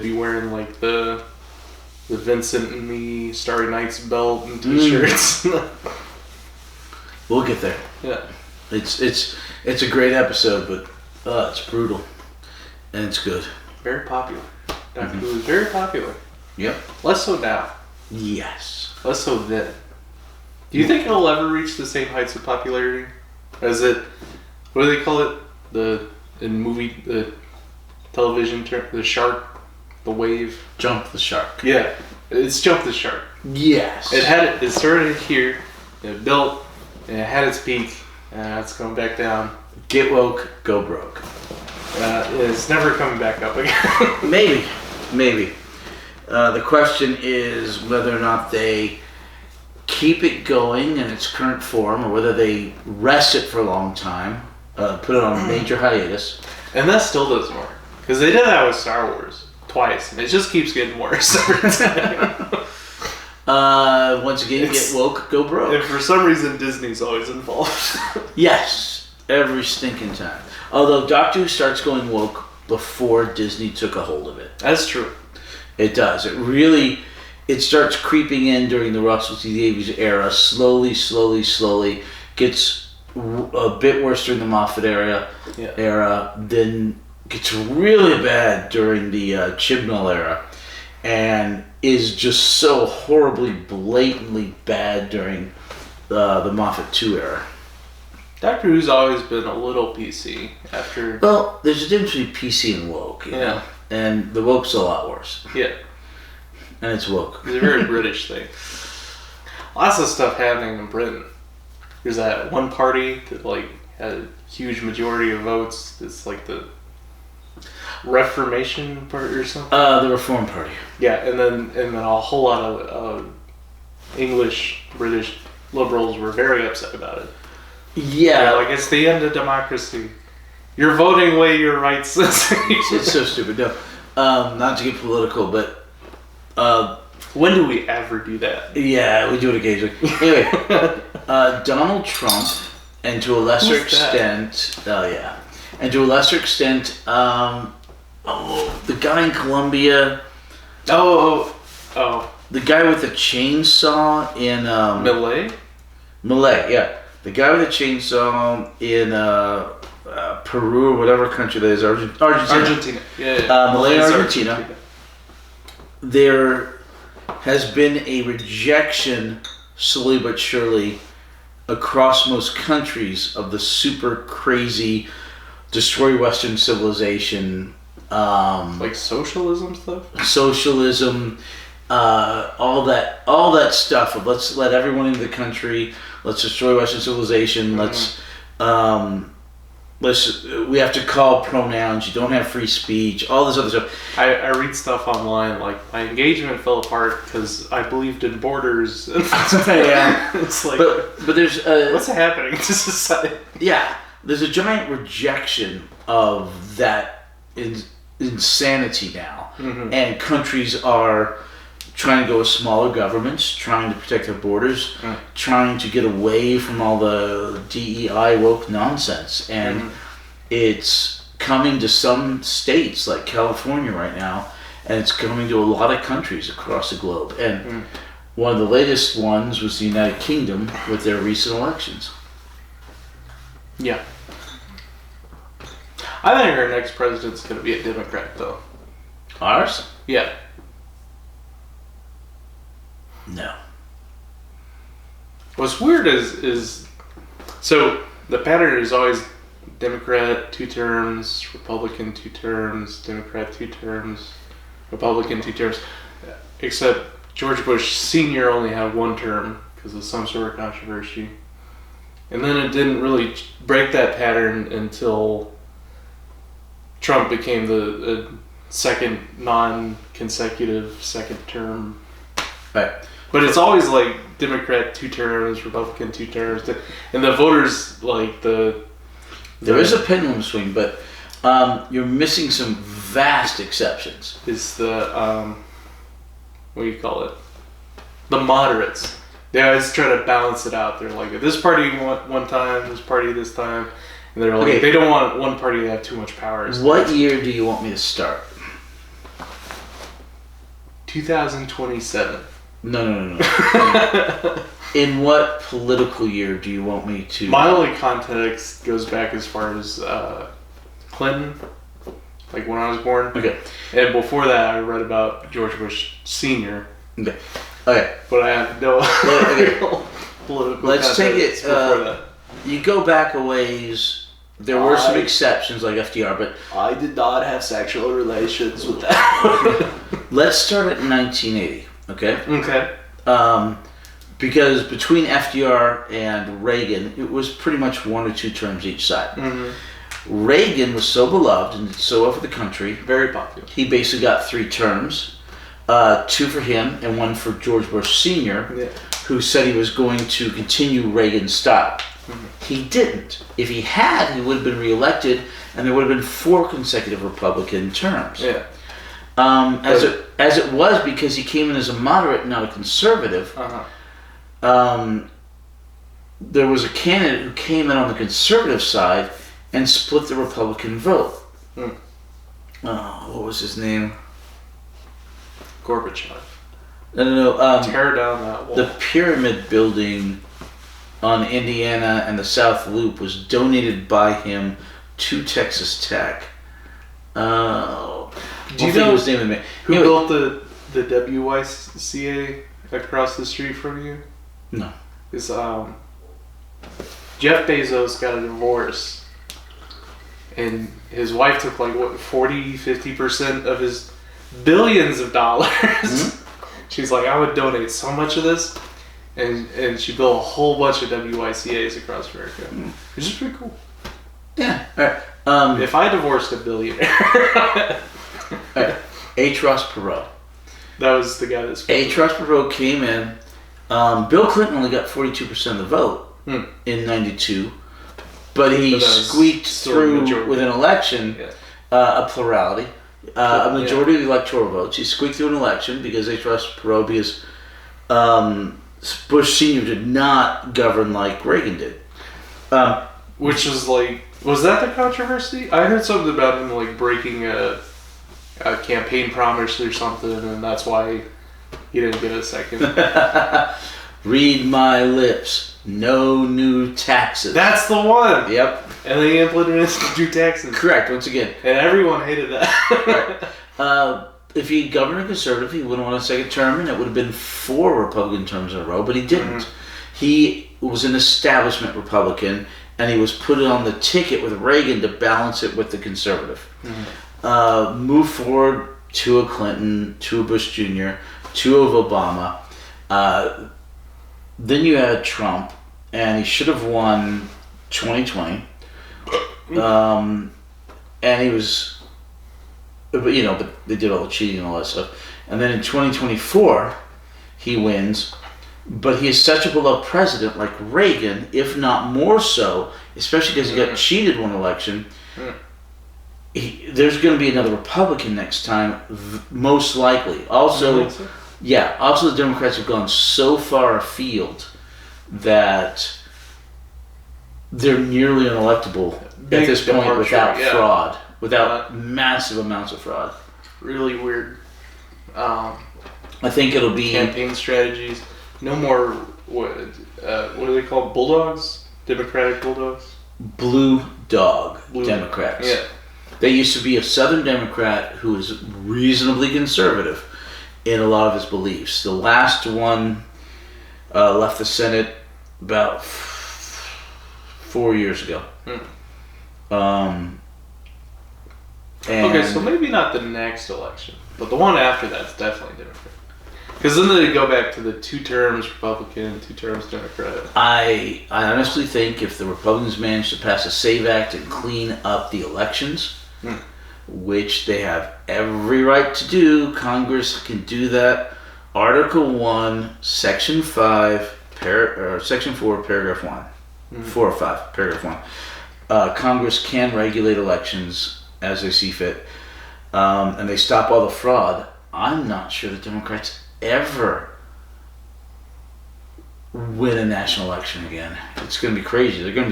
be wearing like the Vincent and me Starry Nights belt and t-shirts. We'll get there. Yeah. It's a great episode, but it's brutal, and it's good. Very popular. Doctor Who is very popular. Yep. Less so now. Yes. Less so then. Do you think it'll ever reach the same heights of popularity? As it, what do they call it? The television term, the shark, the wave. Jump the shark. Yeah, it's jumped the shark. Yes. It started here, it built, and it had its peak, and it's going back down. Get woke, go broke. It's never coming back up again. Maybe. The question is whether or not they keep it going in its current form, or whether they rest it for a long time, put it on a major hiatus. And that still doesn't work. Because they did that with Star Wars twice, and it just keeps getting worse every time. Once again, get woke, go broke. And for some reason, Disney's always involved. Yes, every stinking time. Although Doctor Who starts going woke before Disney took a hold of it. That's true. It does. It really it starts creeping in during the Russell T Davies era, slowly, gets a bit worse during the Moffat era, then gets really bad during the Chibnall era, and is just so horribly, blatantly bad during the Moffat 2 era. Doctor Who's always been a little PC after. Well, there's a difference between PC and woke, you know? And the woke's a lot worse. Yeah. And it's woke. It's a very British thing. Lots of stuff happening in Britain. There's that one party that like had a huge majority of votes. It's like the Reformation Party or something. The Reform Party. Yeah, and then a whole lot of English British liberals were very upset about it. Yeah, like it's the end of democracy. You're voting away your rights. It's so stupid. No, not to get political, but when do we ever do that? Yeah, we do it occasionally. Anyway, Donald Trump, and to a lesser extent, and to a lesser extent, the guy in Colombia. The guy with the chainsaw in Malay, yeah. The guy with the chainsaw in Peru or whatever country that is, Argentina. Yeah. Malay, Argentina. There has been a rejection, slowly but surely, across most countries of the super crazy destroy Western civilization. Like socialism stuff? Socialism, all that stuff of let's let everyone into the country, let's destroy Western civilization, we have to call pronouns, you don't have free speech, all this other stuff. I read stuff online, like my engagement fell apart because I believed in borders. Yeah. It's like, but there's what's happening to society? Yeah, there's a giant rejection of that insanity now, and countries are trying to go with smaller governments, trying to protect their borders, trying to get away from all the DEI woke nonsense. And it's coming to some states like California right now, and it's coming to a lot of countries across the globe. And one of the latest ones was the United Kingdom with their recent elections. Yeah. I think our next president's going to be a Democrat, though. Ours? Yeah. No. What's weird is so the pattern is always Democrat 2 terms, Republican 2 terms, Democrat 2 terms, Republican 2 terms. Except George Bush Sr. only had 1 term because of some sort of controversy. And then it didn't really break that pattern until Trump became the second non-consecutive second term. Right. But it's always like Democrat 2 terms, Republican 2 terms, and the voters like the. There is a pendulum swing, but you're missing some vast exceptions. Is the what do you call it? The moderates. They always try to balance it out. They're like, this party one time, this party this time, and they're like, they don't want one party to have too much power. What year do you want me to start? 2027. No. In what political year do you want me to... My only context goes back as far as Clinton, like when I was born. Okay. And before that, I read about George Bush Sr. Okay. But I have no political Let's take it... before that. You go back a ways... There were some exceptions like FDR, but... I did not have sexual relations with that. Let's start at 1980, okay? Okay. Because between FDR and Reagan, it was pretty much 1 or 2 terms each side. Mm-hmm. Reagan was so beloved and so well for the country. Very popular. He basically got 3 terms. 2 for him and 1 for George Bush Sr., who said he was going to continue Reagan's style. Mm-hmm. He didn't. If he had, he would have been reelected, and there would have been 4 consecutive Republican terms. Yeah. As it was, because he came in as a moderate, not a conservative. There was a candidate who came in on the conservative side and split the Republican vote. What was his name? Gorbachev. No. Tear down that wall. The pyramid building on Indiana and the South Loop was donated by him to Texas Tech. Do you know his name? Who built the WYCA across the street from you? No. It's Jeff Bezos got a divorce, and his wife took 40-50% of his billions of dollars. Mm-hmm. She's like, I would donate so much of this, and she built a whole bunch of WYCAs across America, which is pretty cool. Yeah. All right. If I divorced a billionaire. All right. H. Ross Perot. That was the guy that's... H. Ross Perot came in. Bill Clinton only got 42% of the vote in 92, but he squeaked through with an election, a plurality, a majority of the electoral votes. He squeaked through an election because H. Ross Perot, because Bush Sr. did not govern like Reagan did. Which is was that the controversy? I heard something about him breaking a campaign promise or something, and that's why he didn't get a second. Read my lips. No new taxes. That's the one. Yep. And they implemented new taxes. Correct. Once again. And everyone hated that. Right. If he governed a conservative, he wouldn't want a second term, and it would have been 4 Republican terms in a row, but he didn't. Mm-hmm. He was an establishment Republican, and he was put on the ticket with Reagan to balance it with the conservative. Mm-hmm. Move forward to a Clinton, to a Bush Jr., to a Obama. Then you had Trump, and he should have won 2020. And he was, but they did all the cheating and all that stuff. And then in 2024, he wins, but he is such a beloved president like Reagan, if not more so, especially because he got cheated one election. There's going to be another Republican next time, most likely. Also, also the Democrats have gone so far afield that they're nearly unelectable at this point without fraud, without massive amounts of fraud. Really weird. I think it'll be campaign strategies. No more what do they call bulldogs? Democratic bulldogs. Blue Dog Democrats. Yeah. They used to be a Southern Democrat who was reasonably conservative in a lot of his beliefs. The last one left the Senate about 4 years ago. Okay, so maybe not the next election, but the one after that's definitely Democrat. Because then they go back to the 2 terms Republican, 2 terms Democrat. I honestly think if the Republicans manage to pass a SAVE Act and clean up the elections, which they have every right to do, Congress can do that. Article 1, Section 5, Section 4, Paragraph 1. 4 or 5, Paragraph 1. Congress can regulate elections as they see fit, and they stop all the fraud. I'm not sure the Democrats ever win a national election again. It's going to be crazy. They're going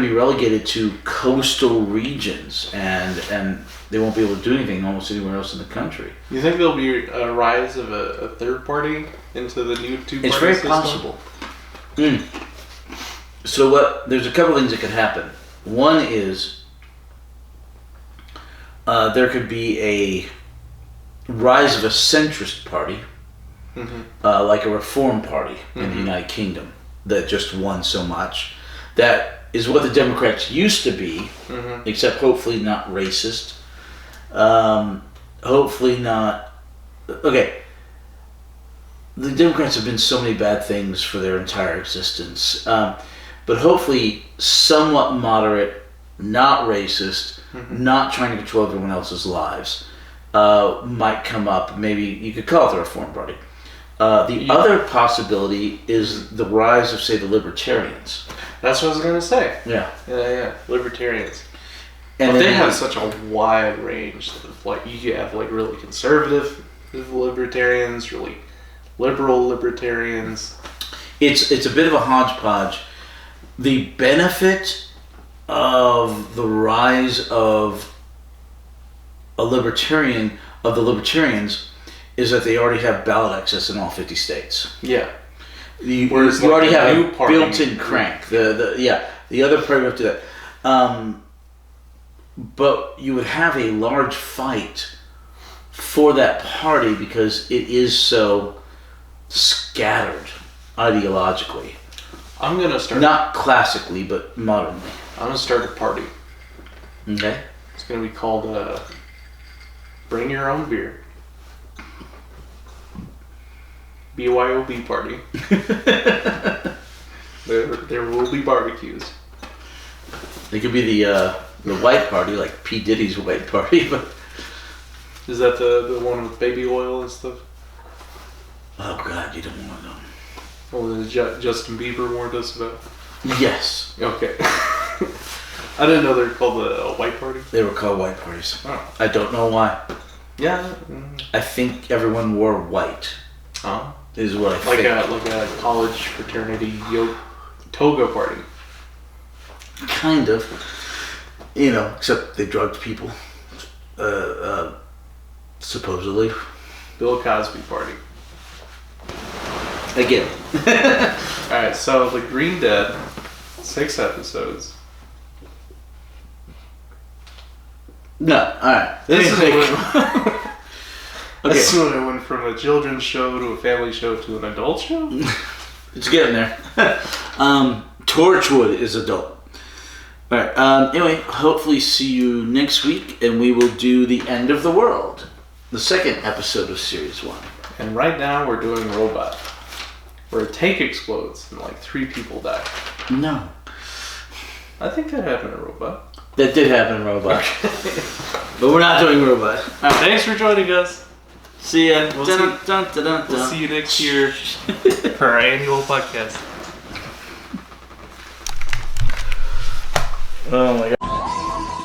to be relegated to coastal regions, and they won't be able to do anything almost anywhere else in the country. You think there'll be a rise of a third party into the new 2-party It's very system? possible. So there's a couple things that could happen. One is there could be a rise of a centrist party, like a reform party in the United Kingdom that just won so much. That is what the Democrats used to be, except hopefully not racist. Hopefully not... Okay. The Democrats have been so many bad things for their entire existence. But hopefully somewhat moderate, not racist, not trying to control everyone else's lives, might come up. Maybe you could call it the Reform Party. The other possibility is the rise of, say, the Libertarians. That's what I was going to say. Yeah. Libertarians. And but they have such a wide range of, you have, really conservative libertarians, really liberal libertarians. It's a bit of a hodgepodge. The benefit of the rise of the libertarians is that they already have ballot access in all 50 states. Yeah. You Whereas, like, already the have new a party- built-in crank. The other party would have to do that. But you would have a large fight for that party because it is so scattered ideologically. I'm gonna start. Not classically, but modernly. I'm gonna start a party. Okay. It's gonna be called Bring Your Own Beer. BYOB party. There will be barbecues. It could be the white party, like P. Diddy's white party, but Is that the one with baby oil and stuff? oh god, you don't want to know. Oh, the Justin Bieber warned us about. Yes, Okay. I didn't know they were called the white party. they were called white parties. Oh. I don't know why. Yeah. I think everyone wore white. Oh. Is what I Like think. a college fraternity toga party. Kind of. You know, except they drugged people. Supposedly. Bill Cosby party. Again. Alright, so The Green Dead, 6 episodes. No, alright. This is Okay. This is when it went from a children's show to a family show to an adult show? It's getting there. Torchwood is adult. Alright, anyway, hopefully see you next week, and we will do The End of the World. The second episode of Series 1. And right now we're doing Robot, where a tank explodes and like 3 people die. No. I think that happened in Robot. That did happen in Robot. But we're not doing Robot. Thanks for joining us. See ya. We'll We'll see you next year for our annual podcast. Oh my god.